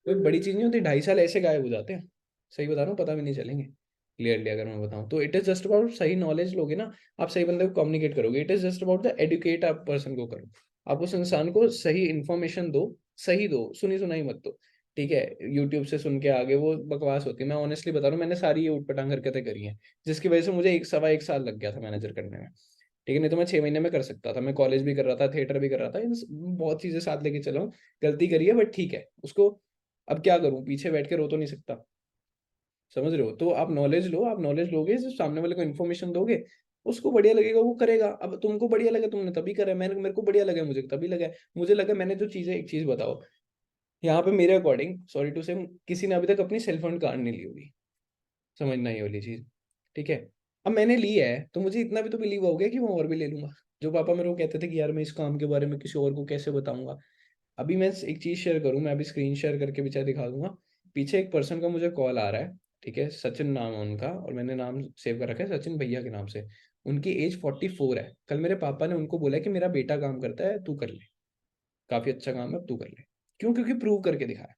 कोई बड़ी चीज नहीं होती, 2.5 साल ऐसे गायब हो जाते हैं। सही बता रहा हूँ, पता भी नहीं चलेंगे क्लियरली अगर मैं बताऊँ तो। इट इज जस्ट अबाउट सही नॉलेज लोगे ना, आप सही बंदे को कम्युनिकेट करोगे। It is just about the educate आप पर्सन को करो, आप उस इंसान को सही इन्फॉर्मेशन दो, सही दो, सुनी सुनाई मत दो। ठीक है, यूट्यूब से सुन के आगे वो बकवास होती है। मैं ऑनेस्टली बता रहा हूँ, मैंने सारी ये उठपटांग हरकतें करी हैं, जिसकी वजह से मुझे 1 सवा 1 साल लग गया था मैनेजर करने में। ठीक है, नहीं तो मैं 6 महीने में कर सकता था। मैं कॉलेज भी कर रहा था, थिएटर भी कर रहा था, बहुत चीजें साथ लेके चला हूँ। गलती करी है, बट ठीक है, उसको अब क्या करूं, पीछे बैठ के रो तो नहीं सकता, समझ रहे हो? तो आप नॉलेज लो, आप नॉलेज लोगे, जब सामने वाले को इन्फॉर्मेशन दोगे, उसको बढ़िया लगेगा, वो करेगा। अब तुमको बढ़िया लगे, तुमने तभी करा, मैंने मेरे को बढ़िया लगा, मुझे तभी लगा। मुझे लगा, मैंने जो चीजें, एक चीज बताओ, यहाँ पे मेरे अकॉर्डिंग, सॉरी टू से, किसी ने अभी तक अपनी सेल फोन कार नहीं ली होगी, समझना ये वाली चीज, ठीक है? अब मैंने ली है तो मुझे इतना भी तो बिलीव हो गया कि मैं और भी ले लूंगा। जो पापा मेरे को कहते थे कि यार मैं इस काम के बारे में किसी और को कैसे बताऊंगा, अभी मैं एक चीज शेयर करूं, मैं अभी स्क्रीन शेयर करके भी चाहे दिखा दूंगा। पीछे एक पर्सन का मुझे कॉल आ रहा है, ठीक है, सचिन नाम है उनका, और मैंने नाम सेव कर रखा है सचिन भैया के नाम से। उनकी एज 44 है। कल मेरे पापा ने उनको बोला कि मेरा बेटा काम करता है, तू कर ले, काफी अच्छा काम है, अब तू कर ले। क्यों? क्योंकि प्रूव करके दिखाया।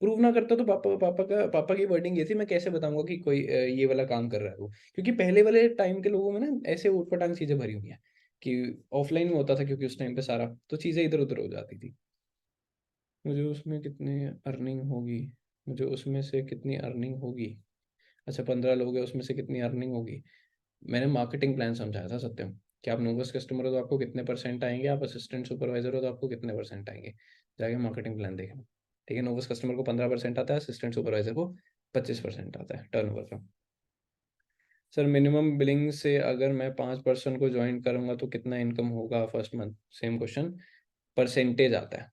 प्रूव ना करता तो पापा की वर्डिंग ये थी, मैं कैसे बताऊंगा कि कोई ये वाला काम कर रहा है वो। क्योंकि पहले वाले टाइम के लोगों में ना ऐसे ऊटपटांग चीजें भरी हुई हैं कि ऑफलाइन में होता था, क्योंकि उस टाइम पे सारा तो चीजें इधर उधर हो जाती थी। मुझे उसमें कितनी अर्निंग होगी, मुझे उसमें से कितनी अर्निंग होगी, अच्छा 15 लोग हैं, उसमें से कितनी अर्निंग होगी। मैंने मार्केटिंग प्लान समझाया था सत्यम, कि आप नोवस कस्टमर हो तो आपको कितने परसेंट आएंगे, आप असिस्टेंट सुपरवाइजर हो तो आपको कितने परसेंट आएंगे, जाके मार्केटिंग प्लान देखना। ठीक है, नोवस कस्टमर को 15% आता है, असिस्टेंट सुपरवाइजर को 25% आता है टर्नओवर का। सर मिनिमम बिलिंग से अगर मैं 5% को ज्वाइन करूंगा तो कितना इनकम होगा first month? Same question, percentage आता है,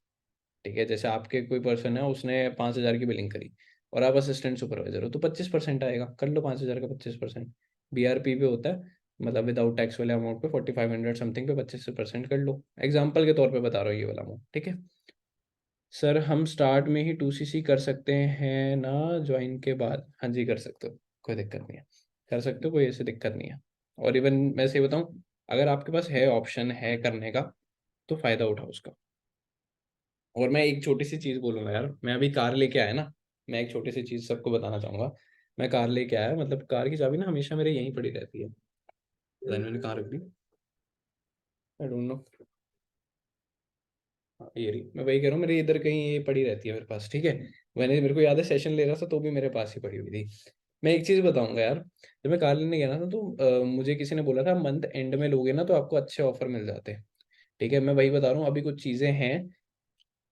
ठीक है? जैसे आपके कोई पर्सन है, उसने 5,000 की बिलिंग करी और आप असिस्टेंट सुपरवाइजर हो, तो 25% आएगा, कर लो 5,000 का 25%। BRP पे होता है, मतलब विदाउट टैक्स वाले अमाउंट पे 4500 समथिंग पे 25% कर लो, एग्जाम्पल के तौर पे बता रहा हूँ ये वाला अमाउंट, ठीक है? सर हम स्टार्ट में ही 2CC कर सकते हैं ना, ज्वाइन के बाद? हाँ जी कर सकते हो, कोई दिक्कत नहीं है, कर सकते हो, कोई ऐसी दिक्कत नहीं है। और इवन मैं से बताऊँ, अगर आपके पास है, ऑप्शन है करने का, तो फायदा उठाओ उसका। और मैं एक छोटी सी चीज बोलूंगा यार, मैं अभी कार लेके आया ना, मैं एक छोटी सी चीज सबको बताना चाहूंगा। मैं कार लेके आया, मतलब कार की चाबी ना हमेशा मेरे यहीं पड़ी रहती है, पता नहीं मैंने कहाँ रख दी, आई डोंट नो। हाँ ये रही, मैं वही कह रहा हूँ, मेरे इधर कहीं ये पड़ी रहती है मेरे पास, ठीक है? मैंने, मेरे को याद है सेशन ले रहा था तो भी मेरे पास ही पड़ी हुई थी। मैं एक चीज बताऊंगा यार, जब मैं कार लेने गया ना था तो मुझे किसी ने बोला था मंथ एंड में लोगे ना तो आपको अच्छे ऑफर मिल जाते हैं, ठीक है? मैं वही बता रहा हूँ, अभी कुछ चीजें हैं,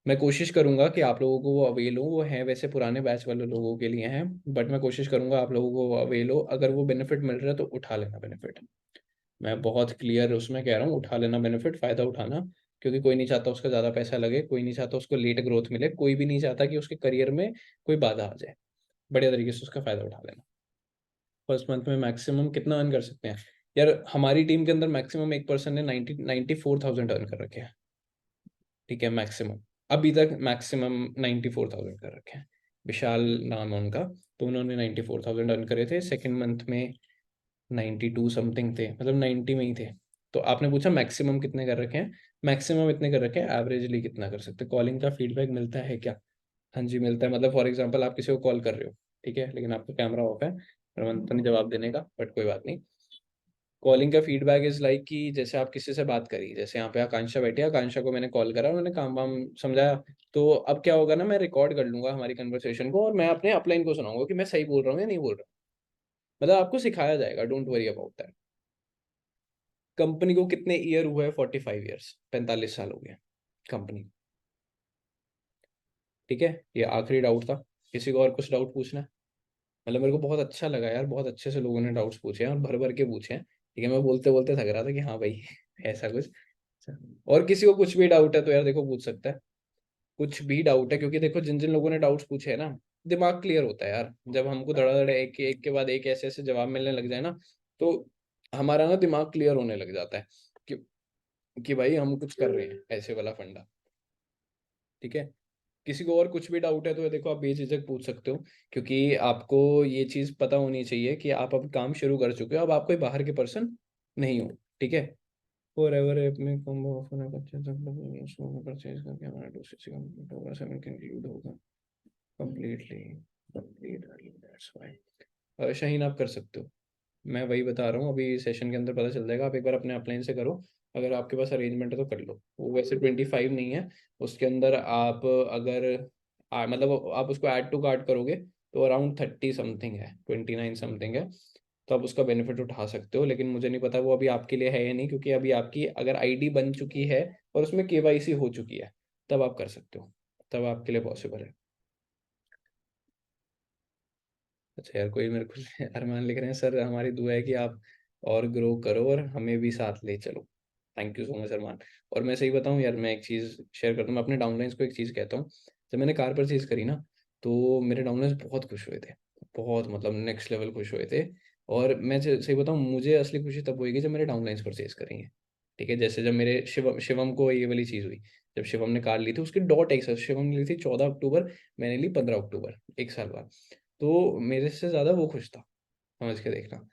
मैं कोशिश करूंगा कि आप लोगों को वो अवेल हो, वो है वैसे पुराने बैच वाले लोगों के लिए हैं, बट मैं कोशिश करूंगा आप लोगों को वो अवेल हो, अगर वो बेनिफिट मिल रहा है तो उठा लेना बेनिफिट। मैं बहुत क्लियर उसमें कह रहा हूँ, उठा लेना बेनिफिट, फायदा उठाना। क्योंकि कोई नहीं चाहता उसका ज्यादा पैसा लगे, कोई नहीं चाहता उसको लेट ग्रोथ मिले, कोई भी नहीं चाहता कि उसके करियर में कोई बाधा आ जाए। बढ़िया तरीके से उसका फायदा उठा लेना। फर्स्ट मंथ में मैक्सिमम कितना अर्न कर सकते हैं? यार हमारी टीम के अंदर मैक्सिमम एक पर्सन ने 94,000 अर्न कर रखे हैं, ठीक है? मैक्सिमम, अभी तक मैक्सिमम 94,000 कर रखे हैं। विशाल नाम है उनका, तो उन्होंने 94,000 अर्न करे थे, सेकेंड मंथ में 92 समथिंग थे, मतलब 90 में ही थे। तो आपने पूछा मैक्सिमम कितने कर रखे हैं, मैक्सिमम इतने कर रखे हैं, एवरेजली कितना कर सकते हैं? कॉलिंग का फीडबैक मिलता है क्या? हाँ जी मिलता है, मतलब फॉर एग्जांपल आप किसी को कॉल कर रहे हो, ठीक है, लेकिन आपका कैमरा ऑफ है, मैं तो नहीं जवाब देने का, बट कोई बात नहीं। कॉलिंग का फीडबैक इज लाइक कि जैसे आप किसी से बात करी, जैसे यहाँ पे आकांक्षा बैठी है, आकांक्षा को मैंने कॉल करा, उन्होंने काम वाम समझाया, तो अब क्या होगा ना, मैं रिकॉर्ड कर लूंगा हमारी कन्वर्सेशन को और मैं अपने अपलाइन को सुनाऊंगा कि मैं सही बोल रहा हूँ या नहीं बोल रहा हूँ। मतलब आपको सिखाया जाएगा, don't worry about that. Company को कितने ईयर हुए हैं? 45 ईयर्स, 45 साल हो गए कंपनी, ठीक है? ये आखिरी डाउट था, किसी को और कुछ डाउट पूछना है? मतलब मेरे को बहुत अच्छा लगा यार, बहुत अच्छे से लोगों ने डाउट्स पूछे हैं और भर भर के पूछे हैं, ठीक है? मैं बोलते बोलते थक रहा था कि हाँ भाई ऐसा कुछ। और किसी को कुछ भी डाउट है तो यार देखो पूछ सकता है, कुछ भी डाउट है, क्योंकि देखो जिन जिन लोगों ने डाउट्स पूछे है ना, दिमाग क्लियर होता है यार, जब हमको धड़ाधड़ एक एक के बाद एक ऐसे ऐसे जवाब मिलने लग जाए ना, तो हमारा ना दिमाग क्लियर होने लग जाता है कि भाई हम कुछ कर रहे हैं, ऐसे वाला फंडा, ठीक है? किसी को और कुछ भी डाउट है तो ये देखो आप बेझिझक पूछ सकते हो, क्योंकि आपको ये चीज पता होनी चाहिए कि आप अब काम शुरू कर चुके हो, अब आप कोई बाहर के पर्सन नहीं हो, ठीक है? फॉर एवर ऐप में कॉम्बो ऑफर है, बच्चे तक उसको परचेज करके हमारा 2CC कंप्लीट होगा, 7 का इंक्लूड होगा completely, complete that's why. Shaheen आप कर सकते हो, मैं वही बता रहा हूँ, अभी सेशन के अंदर पता चल जाएगा, आप एक बार अपने अपलाइन से करो, अगर आपके पास अरेंजमेंट है तो कर लो। वो वैसे 25 नहीं है, उसके अंदर आप अगर मतलब आप उसको ऐड टू कार्ट करोगे तो अराउंड 30 समथिंग है, 29 समथिंग है, तो आप उसका बेनिफिट उठा सकते हो। लेकिन मुझे नहीं पता वो अभी आपके लिए है या नहीं, क्योंकि अभी आपकी अगर आईडी बन चुकी है और उसमें KYC हो चुकी है, तब आप कर सकते हो, तब आपके लिए पॉसिबल है। अच्छा यार, कोई मेरे को अरमान लिख रहे हैं, सर हमारी दुआ है कि आप और ग्रो करो और हमें भी साथ ले चलो। थैंक यू सो मच अरमान। और मैं सही बताऊं यार, मैं एक चीज़ शेयर करता हूँ, मैं अपने डाउनलाइंस को एक चीज़ कहता हूँ। जब मैंने कार परचेज करी ना, तो मेरे डाउनलाइंस बहुत खुश हुए थे, बहुत मतलब नेक्स्ट लेवल खुश हुए थे। और मैं सही बताऊं, मुझे असली खुशी तब होगी जब मेरे डाउनलाइंस परचेज करेंगे। ठीक है, जैसे जब मेरे शिवम शिवम को ये वाली चीज़ हुई, जब शिवम ने कार ली थी, उसकी डॉट एक साल, शिवम ने ली थी 14 अक्टूबर, मैंने ली 15 अक्टूबर, एक साल बाद। तो मेरे से ज़्यादा वो खुश था, समझ के देखना।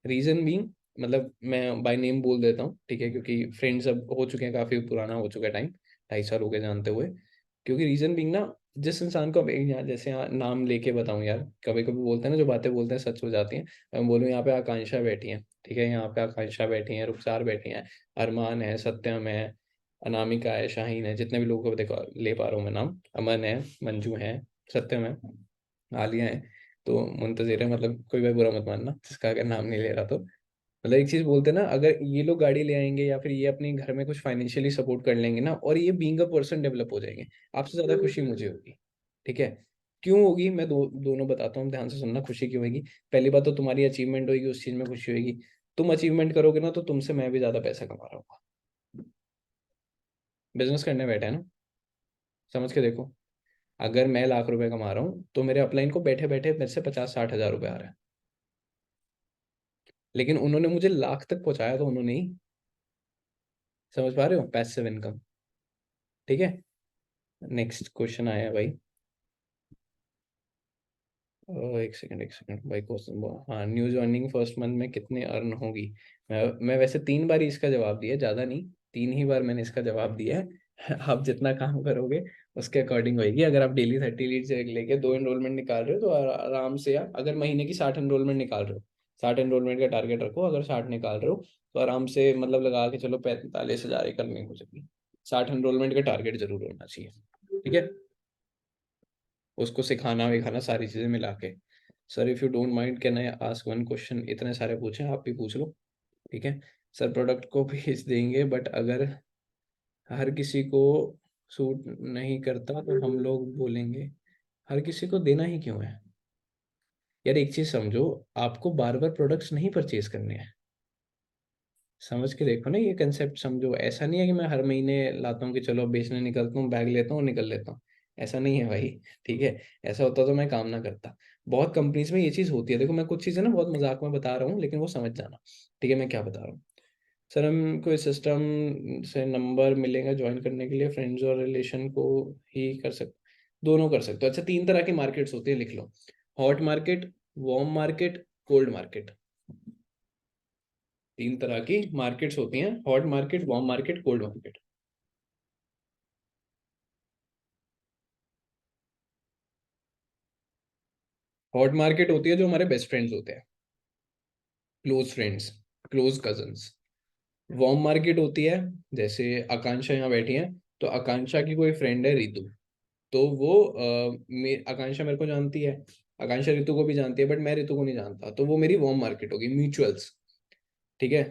रीज़न बीइंग, मतलब मैं बाय नेम बोल देता हूँ, ठीक है, क्योंकि फ्रेंड्स अब हो चुके हैं, काफ़ी पुराना हो चुका है टाइम, 2.5 साल हो गए जानते हुए। क्योंकि रीज़न बीइंग ना, जिस इंसान को अब यहाँ जैसे यहाँ नाम लेके बताऊँ यार, कभी कभी बोलते हैं ना, जो बातें बोलते हैं सच हो जाती हैं। मैं बोलूँ, यहाँ पे आकांक्षा बैठी है, ठीक है, यहाँ पे आकांक्षा बैठी है, रुखसार बैठी हैं, अरमान है, सत्यम है, अनामिका है, शाहीन है, जितने भी लोगों को देखो ले पा रहा हूँ मैं नाम, अमन है, मंजू है, सत्यम है, आलिया है, तो मुंतजिर है, मतलब कोई भाई बुरा मत मानना जिसका अगर नाम नहीं ले रहा तो। मतलब एक चीज बोलते हैं ना, अगर ये लोग गाड़ी ले आएंगे या फिर ये अपने घर में कुछ फाइनेंशियली सपोर्ट कर लेंगे ना, और ये बीइंग अ पर्सन डेवलप हो जाएंगे, आपसे ज्यादा खुशी मुझे होगी। ठीक है, क्यों होगी, मैं दोनों बताता हूँ, ध्यान से सुनना। खुशी क्यों होगी? पहली बात तो तुम्हारी अचीवमेंट होगी, उस चीज में खुशी होगी। तुम अचीवमेंट करोगे ना, तो तुमसे मैं भी ज्यादा पैसा कमा रहा हूँ। बिजनेस करने बैठे हैं ना, समझ के देखो। अगर मैं लाख रुपए कमा रहा हूँ, तो मेरे अपलाइन को बैठे बैठे मेरे से 50-60 हज़ार रुपये आ रहा है। लेकिन उन्होंने मुझे लाख तक पहुंचाया, तो उन्होंने ही, समझ पा रहे हो, पैसिव इनकम। ठीक है, नेक्स्ट क्वेश्चन आया है भाई। एक सेकंड भाई, क्वेश्चन, हाँ, न्यू जॉइनिंग फर्स्ट मंथ में कितने अर्न होगी? मैं वैसे 3 बार ही इसका जवाब दिया, ज़्यादा नहीं, 3 ही बार मैंने इसका जवाब दिया है। आप जितना काम करोगे उसके अकॉर्डिंग होगी। अगर आप डेली 30 लीड से लेके 2 एनरोलमेंट निकाल रहे हो, तो आराम से, या अगर महीने की 60 एनरोलमेंट निकाल रहे हो, 60 एनरोलमेंट का टारगेट रखो, अगर 60 निकाल रहे हो, तो आराम से मतलब लगा के चलो 45 हज़ार करने हो जाएगी। 60 एनरोलमेंट का टारगेट जरूर होना चाहिए। ठीक है, उसको सिखाना विखाना सारी चीज़ें मिला के। Sir if you don't mind can I ask one question? इतने सारे पूछे, आप भी पूछ लो। ठीक है, सर प्रोडक्ट को भेज देंगे, बट अगर हर किसी को सूट नहीं करता तो हम लोग बोलेंगे। हर किसी को देना ही क्यों है यार? एक चीज़ समझो, आपको बार बार प्रोडक्ट्स नहीं परचेज करने हैं। समझ के देखो ना, ये कंसेप्ट समझो। ऐसा नहीं है कि मैं हर महीने लाता हूँ कि चलो बेचने निकलता हूँ, बैग लेता हूँ, निकल लेता हूँ। ऐसा नहीं है भाई। ठीक है, ऐसा होता तो मैं काम ना करता। बहुत कंपनीज में ये चीज़ होती है। देखो, मैं कुछ चीज़ें ना बहुत मजाक में बता रहा हूँ, लेकिन वो समझ जाना। ठीक है, मैं क्या बता रहा हूँ। सर हमको इस सिस्टम से नंबर मिलेगा ज्वाइन करने के लिए, फ्रेंड्स और रिलेशन को ही कर सकते, दोनों कर सकते हो। अच्छा, 3 तरह की मार्केट्स होती है, लिख लो। Hot market, warm market, cold market. 3 तरह की मार्केट्स होती हैं, hot market, warm market, cold market. Hot market होती है जो हमारे बेस्ट फ्रेंड्स होते हैं, close friends, close cousins. Warm market होती है, जैसे आकांक्षा यहाँ बैठी है, तो आकांक्षा की कोई फ्रेंड है रितु, तो वो आकांक्षा मेरे को जानती है, आकांक्षा रितु को भी जानती है, बट मैं रितु को नहीं जानता, तो वो मेरी वार्म मार्केट होगी, म्यूचुअल्स। ठीक है।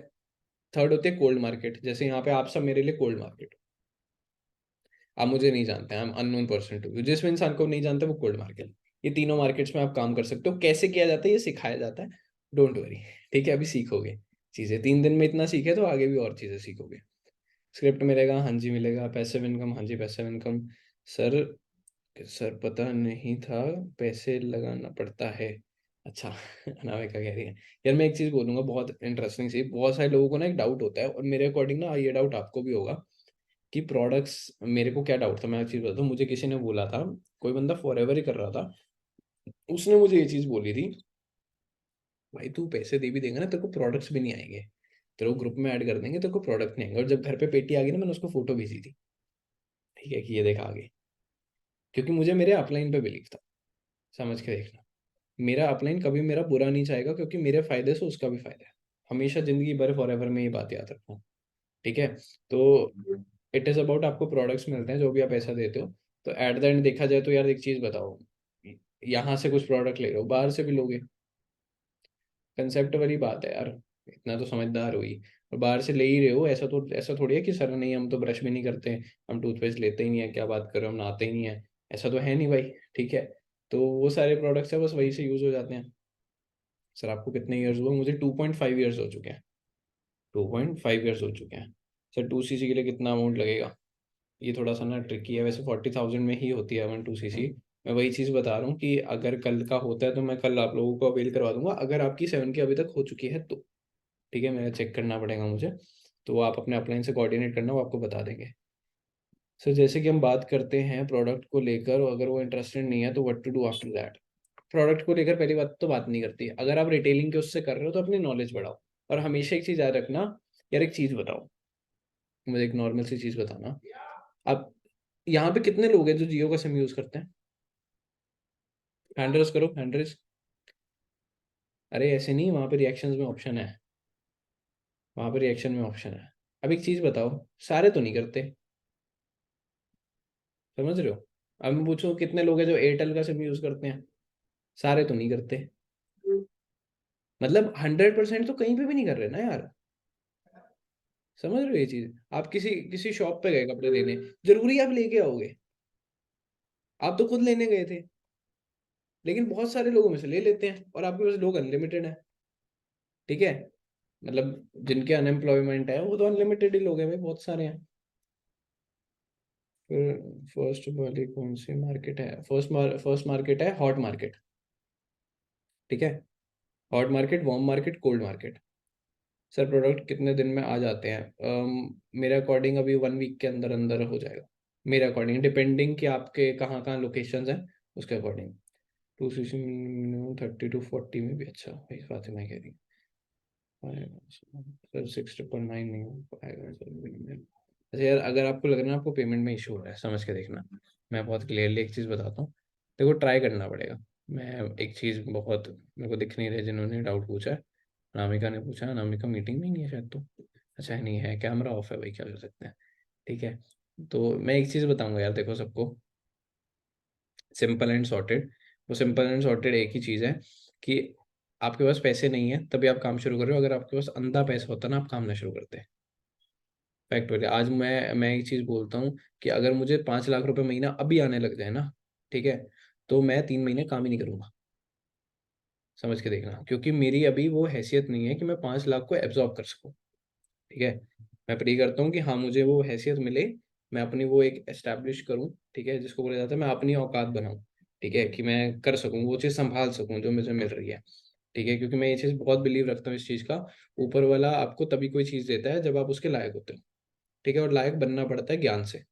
थर्ड होती है कोल्ड मार्केट, जैसे यहाँ पे आप सब मेरे लिए कोल्ड मार्केट। आप मुझे नहीं जानते, I am unknown person to you. जिस इंसान को नहीं जानते वो कोल्ड मार्केट। ये तीनों मार्केट्स में आप काम कर सकते हो। कैसे किया जाता है ये सिखाया जाता है, डोंट वरी। ठीक है, अभी सीखोगे चीजें, 3 दिन में इतना सीखे तो आगे भी और चीजें सीखोगे। स्क्रिप्ट मिलेगा, हाँ जी मिलेगा। पैसिव इनकम, हाँ जी पैसिव इनकम। सर, सर पता नहीं था पैसे लगाना पड़ता है। अच्छा। अनामिका कह रही है। यार मैं एक चीज बोलूंगा बहुत इंटरेस्टिंग सी, बहुत सारे लोगों को ना एक डाउट होता है, और मेरे अकॉर्डिंग ना ये डाउट आपको भी होगा कि प्रोडक्ट्स, मेरे को क्या डाउट था, मैं एक चीज बताता हूँ। मुझे किसी ने बोला था, कोई बंदा फॉर एवर ही कर रहा था, उसने मुझे ये चीज बोली थी, भाई तू पैसे दे भी देगा ना, तेरे को प्रोडक्ट्स भी नहीं आएंगे, तेरे को ग्रुप में ऐड कर देंगे, तेरे को प्रोडक्ट नहीं आएंगे। और जब घर पे पेटी आ गई ना, मैंने उसको फोटो भेजी थी, ठीक है, कि ये देखा आगे। क्योंकि मुझे मेरे अपलाइन पे बिलीव था। समझ के देखना, मेरा अपलाइन कभी मेरा बुरा नहीं चाहेगा, क्योंकि मेरे फायदे से उसका भी फायदा है। हमेशा जिंदगी भर फॉर एवर में ये बात याद रखना। ठीक है, तो इट इज अबाउट, आपको प्रोडक्ट्स मिलते हैं जो भी आप पैसा देते हो। तो एट द एंड देखा जाए तो यार एक चीज बताओ, यहाँ से कुछ प्रोडक्ट ले रहे हो, बाहर से भी लोगे। कंसेप्ट वाली बात है यार, इतना तो समझदार हुई। और बाहर से ले ही रहे हो, ऐसा थोड़ी है कि सर नहीं हम तो ब्रश भी नहीं करते, हम टूथपेस्ट लेते ही नहीं है, क्या बात कर रहे हो, हम नहाते ही नहीं है, ऐसा तो है नहीं भाई। ठीक है, तो वो सारे प्रोडक्ट्स है, बस वही से यूज हो जाते हैं। सर आपको कितने ईयर्स हुए? मुझे 2.5 ईयर्स हो चुके हैं, 2.5 ईयर्स हो चुके हैं। सर 2cc के लिए कितना अमाउंट लगेगा? ये थोड़ा सा ना ट्रिकी है, वैसे 40,000 में ही होती है 1 2cc। मैं वही चीज़ बता रहा हूँ कि अगर कल का होता है तो मैं कल आप लोगों को अवेल करवा दूंगा, अगर आपकी 7 की अभी तक हो चुकी है तो। ठीक है, मेरा चेक करना पड़ेगा मुझे, तो वो आप अपने अपलाइन से कोऑर्डिनेट करना, वो आपको बता देंगे। सर जैसे कि हम बात करते हैं प्रोडक्ट को लेकर, और अगर वो इंटरेस्टेड नहीं है तो what to do after that. Product को लेकर पहली बात तो बात नहीं करती है। अगर आप रिटेलिंग के उससे कर रहे हो तो अपनी नॉलेज बढ़ाओ, और हमेशा एक चीज़ याद रखना, यार एक चीज़ बताओ, मुझे एक नॉर्मल सी चीज़ बताना। अब यहाँ पे कितने लोग हैं जो जियो का सिम यूज़ करते हैं? हैंड रेज करो, हैंड रेज। अरे ऐसे नहीं, वहाँ पे रिएक्शंस में ऑप्शन है, वहाँ पे रिएक्शन में ऑप्शन है। अब एक चीज़ बताओ, सारे तो नहीं करते, समझ रहे हो? अब मैं पूछूं कितने लोग हैं जो एयरटेल का सिम यूज़ करते हैं? सारे तो नहीं करते। मतलब 100% तो कहीं पे भी नहीं कर रहे ना यार, समझ रहे हो ये चीज़? आप किसी किसी शॉप पे गए कपड़े लेने, जरूरी आप लेके आओगे? आप तो खुद लेने गए थे, लेकिन बहुत सारे लोगों में से ले लेते हैं, और आपके पास लोग अनलिमिटेड है। ठीक है, मतलब जिनके अनएम्प्लॉयमेंट है वो तो अनलिमिटेड ही लोग हैं भाई, बहुत सारे हैं। फिर फर्स्ट वाली कौन सी मार्केट है? फर्स्ट मार्केट है हॉट मार्केट। ठीक है, hot market, warm market, cold market. Sir product कितने दिन में आ जाते हैं? मेरे अकॉर्डिंग अभी 1 वीक के अंदर अंदर हो जाएगा, मेरे अकॉर्डिंग, डिपेंडिंग कि आपके कहाँ कहाँ लोकेशंस हैं उसके अकॉर्डिंग। 2cc मिनिमम 30 to 40 में भी। अच्छा भाई फातिमा कह रही है सर 6,999 नहीं हो पाएगा सर minimum। अच्छा यार, अगर आपको लग रहा है ना आपको पेमेंट में इशू हो रहा है, समझ के देखना। मैं बहुत क्लियरली एक चीज़ बताता हूँ, देखो ट्राई करना पड़ेगा। मैं एक चीज़ बहुत मेरे को दिख नहीं रही, जिन्होंने डाउट पूछा है, अनामिका ने पूछा, अनामिका मीटिंग में ही नहीं है शायद तो। अच्छा है, नहीं है, कैमरा ऑफ है भाई, क्या कर सकते हैं। ठीक है, तो मैं एक चीज़ बताऊंगा यार, देखो सबको सिंपल एंड सॉर्टेड, वो सिंपल एंड सॉर्टेड एक ही चीज़ है कि आपके पास पैसे नहीं है तभी आप काम शुरू कर रहे हो। अगर आपके पास अंधा पैसा होता ना, आप काम ना शुरू करते। फैक्ट हो गया। आज मैं एक चीज़ बोलता हूँ कि अगर मुझे 5 लाख रुपए महीना अभी आने लग जाए ना, ठीक है, तो मैं 3 महीने काम ही नहीं करूँगा, समझ के देखना, क्योंकि मेरी अभी वो हैसियत नहीं है कि मैं 5 लाख को एब्जॉर्ब कर सकूँ। ठीक है, मैं प्रे करता हूँ कि हाँ मुझे वो हैसियत मिले, मैं अपनी वो एक एस्टैब्लिश करूँ, ठीक है, जिसको बोला जाता है मैं अपनी औकात बनाऊँ। ठीक है, कि मैं कर सकूँ वो चीज़, संभाल सकूँ जो मुझे मिल रही है। ठीक है, क्योंकि मैं ये चीज़ बहुत बिलीव रखता हूँ इस चीज़ का, ऊपर वाला आपको तभी कोई चीज़ देता है जब आप उसके लायक होते हो। ठीक है, और लायक बनना पड़ता है ज्ञान से,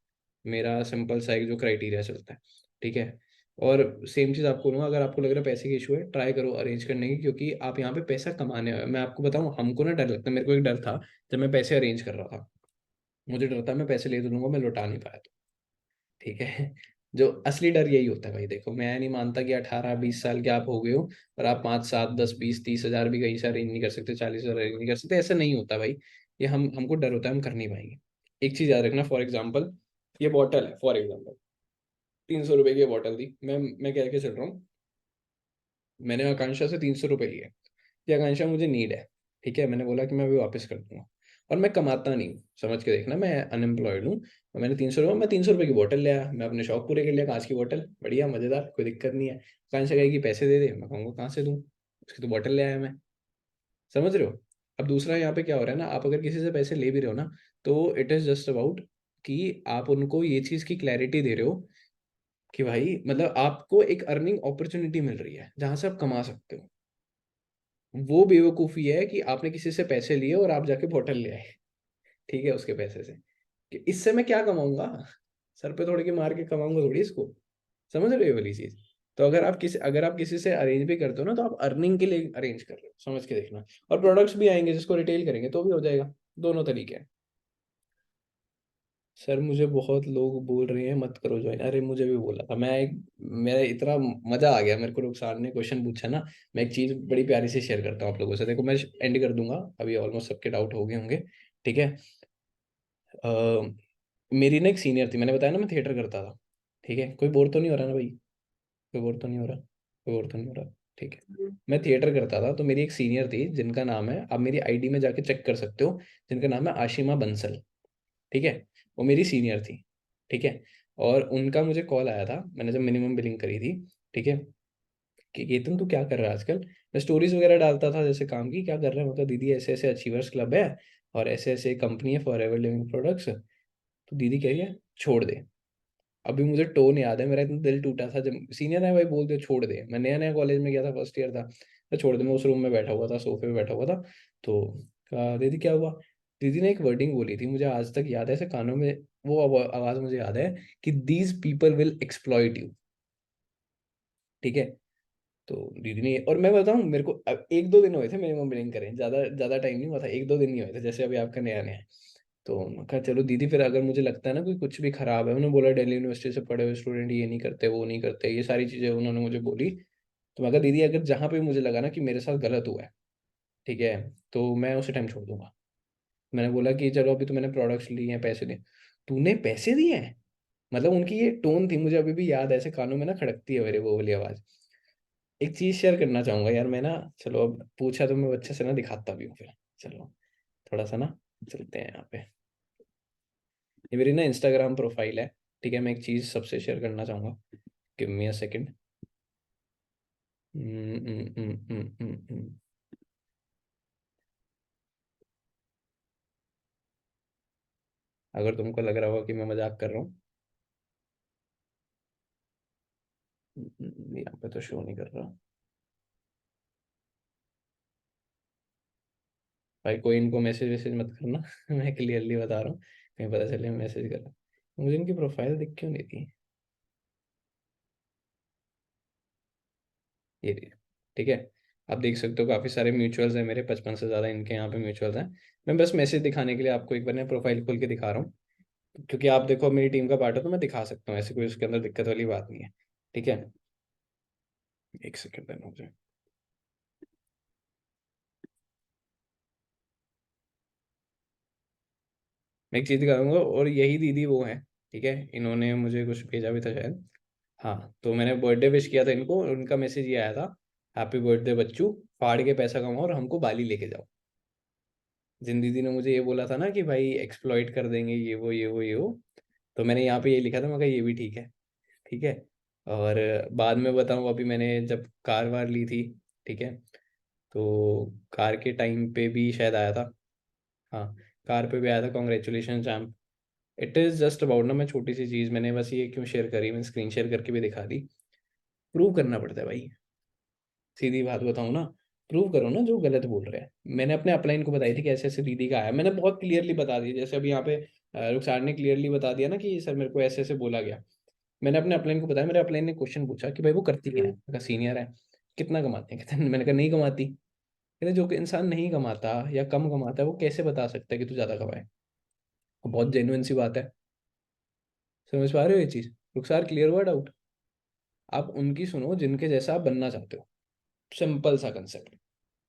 मेरा सिंपल सा एक जो क्राइटेरिया चलता है। ठीक है, और सेम चीज़ आपको बोलूँगा, अगर आपको लग रहा है पैसे की इशू है, ट्राई करो अरेंज करने की, क्योंकि आप यहाँ पे पैसा कमाने आए हो। मैं आपको बताऊँ, हमको ना डर लगता है, मेरे को एक डर था जब मैं पैसे अरेंज कर रहा था, मुझे डर था मैं पैसे ले तो लूंगा, मैं लौटा नहीं पाया तो। ठीक है, जो असली डर यही होता है भाई। देखो मैं नहीं मानता कि 18 20 साल के आप हो गए हो और आप 5 7 10 20 30 हज़ार भी कहीं से अरेंज नहीं कर सकते, 40 हज़ार अरेंज नहीं कर सकते, ऐसा नहीं होता भाई। ये हमको डर होता है, हम कर नहीं पाएंगे। एक चीज याद रखना, फॉर एग्जाम्पल ये बॉटल है, फॉर एग्जाम्पल 300 रुपए की बॉटल दी, मैं कह के चल रहा हूँ, मैंने आकांक्षा से 300 रुपए लिए, ये आकांक्षा मुझे नीड है। ठीक है, मैंने बोला कि मैं अभी वापस कर दूंगा, और मैं कमाता नहीं हूँ, समझ के देखना, मैं अनएम्प्लॉयड हूँ। और मैंने 300 रुपये, मैं 300 रुपए की बोतल ले आया, मैं अपने शौक पूरे कर लिया, कांच की बोतल, बढ़िया मजेदार, कोई दिक्कत नहीं है। आकांक्षा कहेगी पैसे दे दे, मैं कहूँगा कहाँ से दूँ, उसकी तो बोतल ले आया मैं, समझ रहे हो? अब दूसरा यहाँ पे क्या हो रहा है ना, आप अगर किसी से पैसे ले भी रहे हो ना, तो इट इज जस्ट अबाउट कि आप उनको ये चीज़ की क्लैरिटी दे रहे हो कि भाई मतलब आपको एक अर्निंग अपॉर्चुनिटी मिल रही है जहां से आप कमा सकते हो। वो बेवकूफ़ी है कि आपने किसी से पैसे लिए और आप जाके बोतल ले आए, ठीक है, उसके पैसे से, कि इससे मैं क्या कमाऊंगा, सर पे थोड़ी के मार के कमाऊंगा थोड़ी इसको, समझ रहे हो ये वाली चीज? तो अगर आप किसी से अरेंज भी करते हो ना, तो आप अर्निंग के लिए अरेंज कर रहे हो, समझ के देखना। और प्रोडक्ट्स भी आएंगे जिसको रिटेल करेंगे तो भी हो जाएगा, दोनों तरीके हैं। सर मुझे बहुत लोग बोल रहे हैं मत करो ज्वाइन, अरे मुझे भी बोला था, मेरा इतना मजा आ गया मेरे को, रुखसार ने क्वेश्चन पूछा ना। मैं एक चीज बड़ी प्यारी से शेयर करता हूँ आप लोगों से, देखो मैं एंड कर दूंगा, अभी ऑलमोस्ट सबके डाउट हो गए होंगे। ठीक है, अ, मेरी ना एक सीनियर थी, मैंने बताया ना मैं थिएटर करता था। ठीक है, कोई बोर तो नहीं हो रहा ना भाई? कोई बोर तो नहीं हो रहा? कोई बोर तो नहीं हो रहा? ठीक है, मैं थिएटर करता था, तो मेरी एक सीनियर थी जिनका नाम है, आप मेरी आईडी में जाके चेक कर सकते हो, जिनका नाम है आशिमा बंसल। ठीक है, वो मेरी सीनियर थी। ठीक है, और उनका मुझे कॉल आया था, मैंने जब मिनिमम बिलिंग करी थी। ठीक है, कि केतन तू क्या कर रहा है आजकल। मैं स्टोरीज वगैरह डालता था जैसे काम की, क्या कर रहा है, मतलब दीदी ऐसे ऐसे अचीवर्स क्लब है और ऐसे ऐसे कंपनी है फॉर एवर लिविंग प्रोडक्ट्स। तो दीदी कह रही है छोड़ दे। अभी मुझे टोन याद है, मेरा इतना दिल टूटा था जब सीनियर है भाई बोलते छोड़ दे। मैं नया नया कॉलेज में गया था, फर्स्ट ईयर था। तो छोड़ दे, मैं उस रूम में बैठा हुआ था, सोफे पे बैठा हुआ था। तो कहा दीदी क्या हुआ। दीदी ने एक वर्डिंग बोली थी, मुझे आज तक याद है, ऐसे कानों में वो आवाज मुझे याद है कि these people will exploit you. ठीक है। तो दीदी ने, और मैं बताऊं मेरे को अब 1-2 दिन हुए थे मिनिमम बिलिंग करें, ज्यादा ज्यादा टाइम नहीं हुआ था, 1-2 दिन ही हुए थे, जैसे अभी आपका नया नया है। तो मैं कहा चलो दीदी, फिर अगर मुझे लगता है ना कोई कुछ भी खराब है, उन्होंने बोला दिल्ली यूनिवर्सिटी से पढ़े हुए स्टूडेंट ये नहीं करते वो नहीं करते, ये सारी चीजें उन्होंने मुझे बोली। तो मैं कहा दीदी अगर जहाँ पे मुझे लगा ना कि मेरे साथ गलत हुआ है, ठीक है, तो मैं उसे टाइम छोड़ दूंगा। मैंने बोला कि चलो अभी तो मैंने प्रोडक्ट्स लिए हैं, पैसे दिए। तूने पैसे दिए हैं, मतलब उनकी ये टोन थी, मुझे अभी भी याद है, ऐसे कानों में ना खड़कती है मेरे वो वाली आवाज। एक चीज शेयर करना चाहूंगा यार मैं ना, चलो अब पूछा तो मैं अच्छे से ना दिखाता भी हूँ फिर। चलो थोड़ा सा ना चलते हैं यहाँ पे। ये मेरी ना इंस्टाग्राम प्रोफाइल है। ठीक है, मैं एक चीज सबसे शेयर करना चाहूंगा। Give me a second. अगर तुमको लग रहा होगा कि मैं मजाक कर रहा हूँ, यहाँ पे तो शो नहीं कर रहा। भाई कोई इनको मैसेज वैसेज मत करना मैं क्लियरली बता रहा हूँ, कहीं पता चले मैसेज कर रहा। मुझे इनकी प्रोफाइल दिख क्यों नहीं थी। ये रही। ठीक है। आप देख सकते हो काफी सारे म्यूचुअल्स हैं मेरे, 55 से ज्यादा इनके यहाँ पे म्यूचुअल्स हैं। मैं बस मैसेज दिखाने के लिए आपको एक बार ना प्रोफाइल खोल के दिखा रहा हूँ, क्योंकि आप देखो मेरी टीम का पार्ट हो तो मैं दिखा सकता हूँ, ऐसे कोई उसके अंदर दिक्कत वाली बात नहीं है। ठीक है, एक सेकंड देना मुझे। मैं एक चीज दिखाऊंगा, और यही दीदी वो है। ठीक है, इन्होंने मुझे कुछ भेजा भी था शायद। हाँ, तो मैंने बर्थडे विश किया था इनको, और उनका मैसेज ये आया था, हैप्पी बर्थडे बच्चू, फाड़ के पैसा कमाओ और हमको बाली लेके जाओ। जिन दीदी ने मुझे ये बोला था ना कि भाई एक्सप्लॉइट कर देंगे ये वो ये वो ये वो, तो मैंने यहाँ पे ये लिखा था, मैं कहा ये भी ठीक है। ठीक है। और बाद में बताऊँ, अभी मैंने जब कार वार ली थी, ठीक है, तो कार के टाइम पे भी शायद आया था। हाँ, कार पे भी आया था, congratulation champ. It is just about ना, मैं छोटी सी चीज़ मैंने बस ये क्यों शेयर करी, मैं स्क्रीन शेयर करके भी दिखा दी। प्रूव करना पड़ता है भाई, सीधी बात बताऊँ ना। प्रूव करो ना जो गलत बोल रहे हैं। मैंने अपने अपलाइन को बताई थी कि ऐसे ऐसे दीदी का आया, मैंने बहुत क्लियरली बता दिया, जैसे अभी यहाँ पे रुखसार ने क्लियरली बता दिया ना कि सर मेरे को ऐसे ऐसे बोला गया। मैंने अपने अपलाइन को बताया, मेरे अपलाइन ने क्वेश्चन पूछा कि भाई वो करती क्या है, मैंने कहा सीनियर है। कितना कमाते हैं, कहते हैं, मैंने कहा नहीं कमाती। कहते जो कि इंसान नहीं कमाता या कम कमाता है वो कैसे बता सकता है कि तू ज्यादा कमाए। बहुत जेन्युइन सी बात है। समझ पा रहे हो ये चीज। रुखसार क्लियर हुआ डाउट। आप उनकी सुनो जिनके जैसा आप बनना चाहते हो, सिंपल सा कंसेप्ट।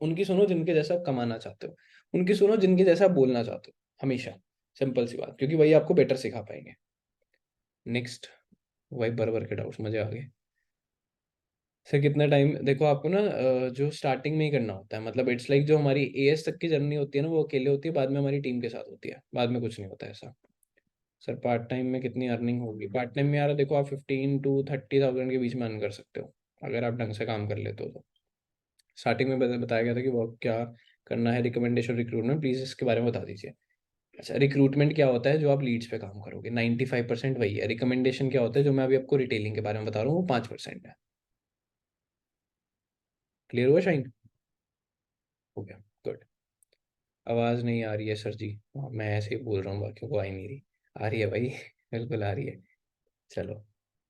उनकी सुनो जिनके जैसा आप कमाना चाहते हो, उनकी सुनो जिनके जैसा आप बोलना चाहते हो, हमेशा। सिंपल सी बात, क्योंकि वही आपको बेटर सिखा पाएंगे। नेक्स्ट। वही बरबर के डाउट्स मुझे आ गए। सर कितना टाइम, देखो आपको ना जो स्टार्टिंग में ही करना होता है, मतलब इट्स लाइक जो हमारी एएस तक की जर्नी होती है ना वो अकेले होती है, बाद में हमारी टीम के साथ होती है, बाद में कुछ नहीं होता ऐसा। सर पार्ट टाइम में कितनी अर्निंग होगी, पार्ट टाइम में यार देखो आप 15 to 30,000 के बीच में अर्न कर सकते हो, अगर आप ढंग से काम कर लेते हो तो। स्टार्टिंग में बताया गया था कि वो क्या करना है, रिकमेंडेशन रिक्रूटमेंट, प्लीज इसके बारे में बता दीजिए। अच्छा, रिक्रूटमेंट क्या होता है, जो आप लीड्स पे काम करोगे, 95% वही है। रिकमेंडेशन क्या होता है, जो मैं अभी आपको रिटेलिंग के बारे में बता रहा हूँ, वो 5% है। क्लियर हुआ शाइन। हो गया। गुड। आवाज नहीं आ रही है सर जी। हाँ, मैं ऐसे ही बोल रहा हूँ, बाकियों को आ ही नहीं रही। आ रही है भाई बिल्कुल आ रही है। चलो,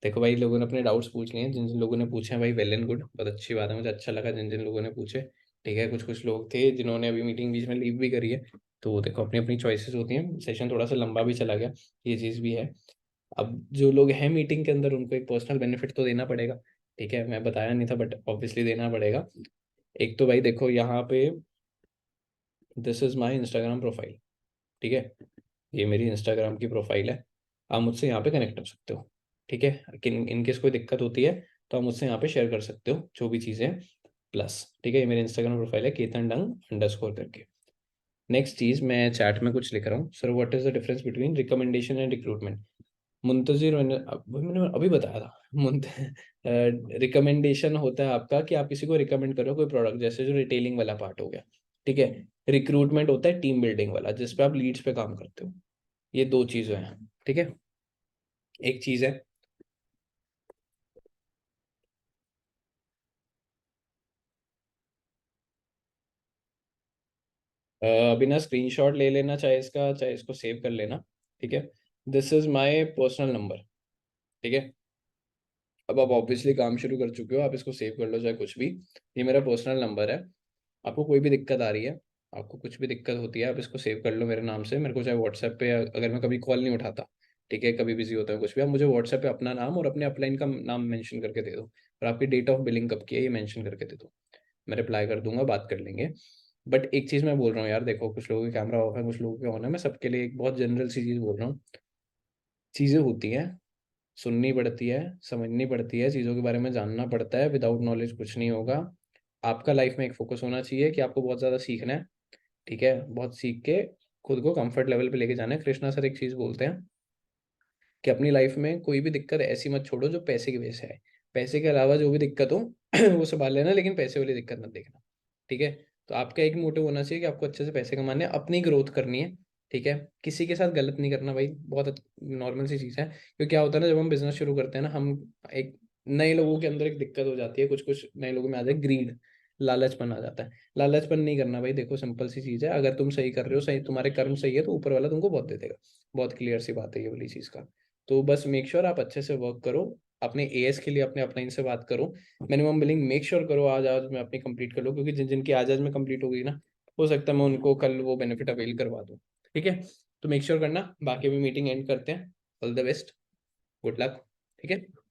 देखो भाई लोगों ने अपने डाउट्स पूछ लिए हैं, जिन जिन लोगों ने पूछे हैं भाई वेल एंड गुड, बहुत अच्छी बात है, मुझे अच्छा लगा जिन जिन लोगों ने पूछे। ठीक है, कुछ कुछ लोग थे जिन्होंने अभी मीटिंग बीच में लीव भी करी है। तो देखो अपनी अपनी चॉइसेस होती हैं, सेशन थोड़ा सा लंबा भी चला गया, ये चीज़ भी है। अब जो लोग हैं मीटिंग के अंदर उनको एक पर्सनल बेनिफिट तो देना पड़ेगा। ठीक है, मैं बताया नहीं था बट ऑब्वियसली देना पड़ेगा। एक तो भाई देखो यहाँ पे, this is my Instagram profile. ठीक है, ये मेरी इंस्टाग्राम की प्रोफाइल है। आप मुझसे यहाँ पे कनेक्ट कर सकते हो। ठीक है, इनकेस कोई दिक्कत होती है तो आप मुझसे यहाँ पे शेयर कर सकते हो जो भी चीज़ें हैं। प्लस, ठीक है, ये मेरी इंस्टाग्राम प्रोफाइल है केतन डंग अंडरस्कोर करके। नेक्स्ट चीज़, मैं चैट में कुछ लिख रहा हूँ, sir what is the difference between recommendation and recruitment. Muntazir मैंने अभी बताया था। मुंत रिकमेंडेशन होता है आपका कि आप किसी को रिकमेंड करो कोई प्रोडक्ट, जैसे जो रिटेलिंग वाला पार्ट हो गया, ठीक है। रिक्रूटमेंट होता है टीम बिल्डिंग वाला, जिस पे आप लीड्स पे काम करते हो। ये दो चीजें हैं, ठीक है। एक चीज है अभी ना स्क्रीनशॉट ले लेना, चाहे इसका चाहे इसको सेव कर लेना, ठीक है। This is my personal number, ठीक है। अब आप ऑब्वियसली काम शुरू कर चुके हो, आप इसको सेव कर लो चाहे कुछ भी। ये मेरा पर्सनल नंबर है। आपको कोई भी दिक्कत आ रही है, आपको कुछ भी दिक्कत होती है, आप इसको सेव कर लो मेरे नाम से। मेरे को चाहे व्हाट्सएप पे, अगर मैं कभी कॉल नहीं उठाता, ठीक है, कभी बिजी होता है कुछ भी, आप मुझे व्हाट्सएप पे अपना नाम और अपने अपलाइन का नाम मेंशन करके दे दो, और आपकी डेट ऑफ बिलिंग कब की है ये मेंशन करके दे दो। मैं रिप्लाई कर दूंगा, बात कर लेंगे। बट एक चीज़ मैं बोल रहा हूँ यार, देखो कुछ लोगों के कैमरा ऑफ है, कुछ लोगों के ऑन है, मैं सबके लिए एक बहुत जनरल सी चीज़ बोल रहा हूँ। चीज़ें होती हैं, सुननी पड़ती है, समझनी पड़ती है, चीज़ों के बारे में जानना पड़ता है। विदाउट नॉलेज कुछ नहीं होगा। आपका लाइफ में एक फोकस होना चाहिए कि आपको बहुत ज़्यादा सीखना है, ठीक है। बहुत सीख के खुद को कंफर्ट लेवल पे लेके जाना है। कृष्णा सर एक चीज़ बोलते हैं कि अपनी लाइफ में कोई भी दिक्कत ऐसी मत छोड़ो जो पैसे की वजह से है। पैसे के अलावा जो भी दिक्कत हो वो संभाल लेना, लेकिन पैसे वाली दिक्कत मत देखना, ठीक है। तो आपका एक मोटिव होना चाहिए कि आपको अच्छे से पैसे कमाने हैं, अपनी ग्रोथ करनी है, ठीक है। किसी के साथ गलत नहीं करना भाई, बहुत नॉर्मल सी चीज़ है। क्योंकि क्या होता है ना, जब हम बिजनेस शुरू करते हैं ना, हम एक नए लोगों के अंदर एक दिक्कत हो जाती है, कुछ कुछ नए लोगों में आ जाए ग्रीड, लालचपन आ जाता है। लालचपन नहीं करना भाई, देखो सिंपल सी चीज़ है, अगर तुम सही कर रहे हो, सही तुम्हारे कर्म सही है, तो ऊपर वाला तुमको बहुत दे देगा। बहुत क्लियर सी बात है ये वाली चीज़ का। तो बस मेक श्योर आप अच्छे से वर्क करो। अपने एएस के लिए अपने अपलाइन से बात करो, मिनिमम बिलिंग मेक श्योर करो आज आज में अपनी कंप्लीट कर लो, क्योंकि जिन जिनकी आज आज में कंप्लीट हो गई ना, हो सकता है मैं उनको कल वो बेनिफिट अवेल करवा दूँ, ठीक है। तो मेक श्योर करना, बाकी भी मीटिंग एंड करते हैं। All the best, good luck, ठीक है।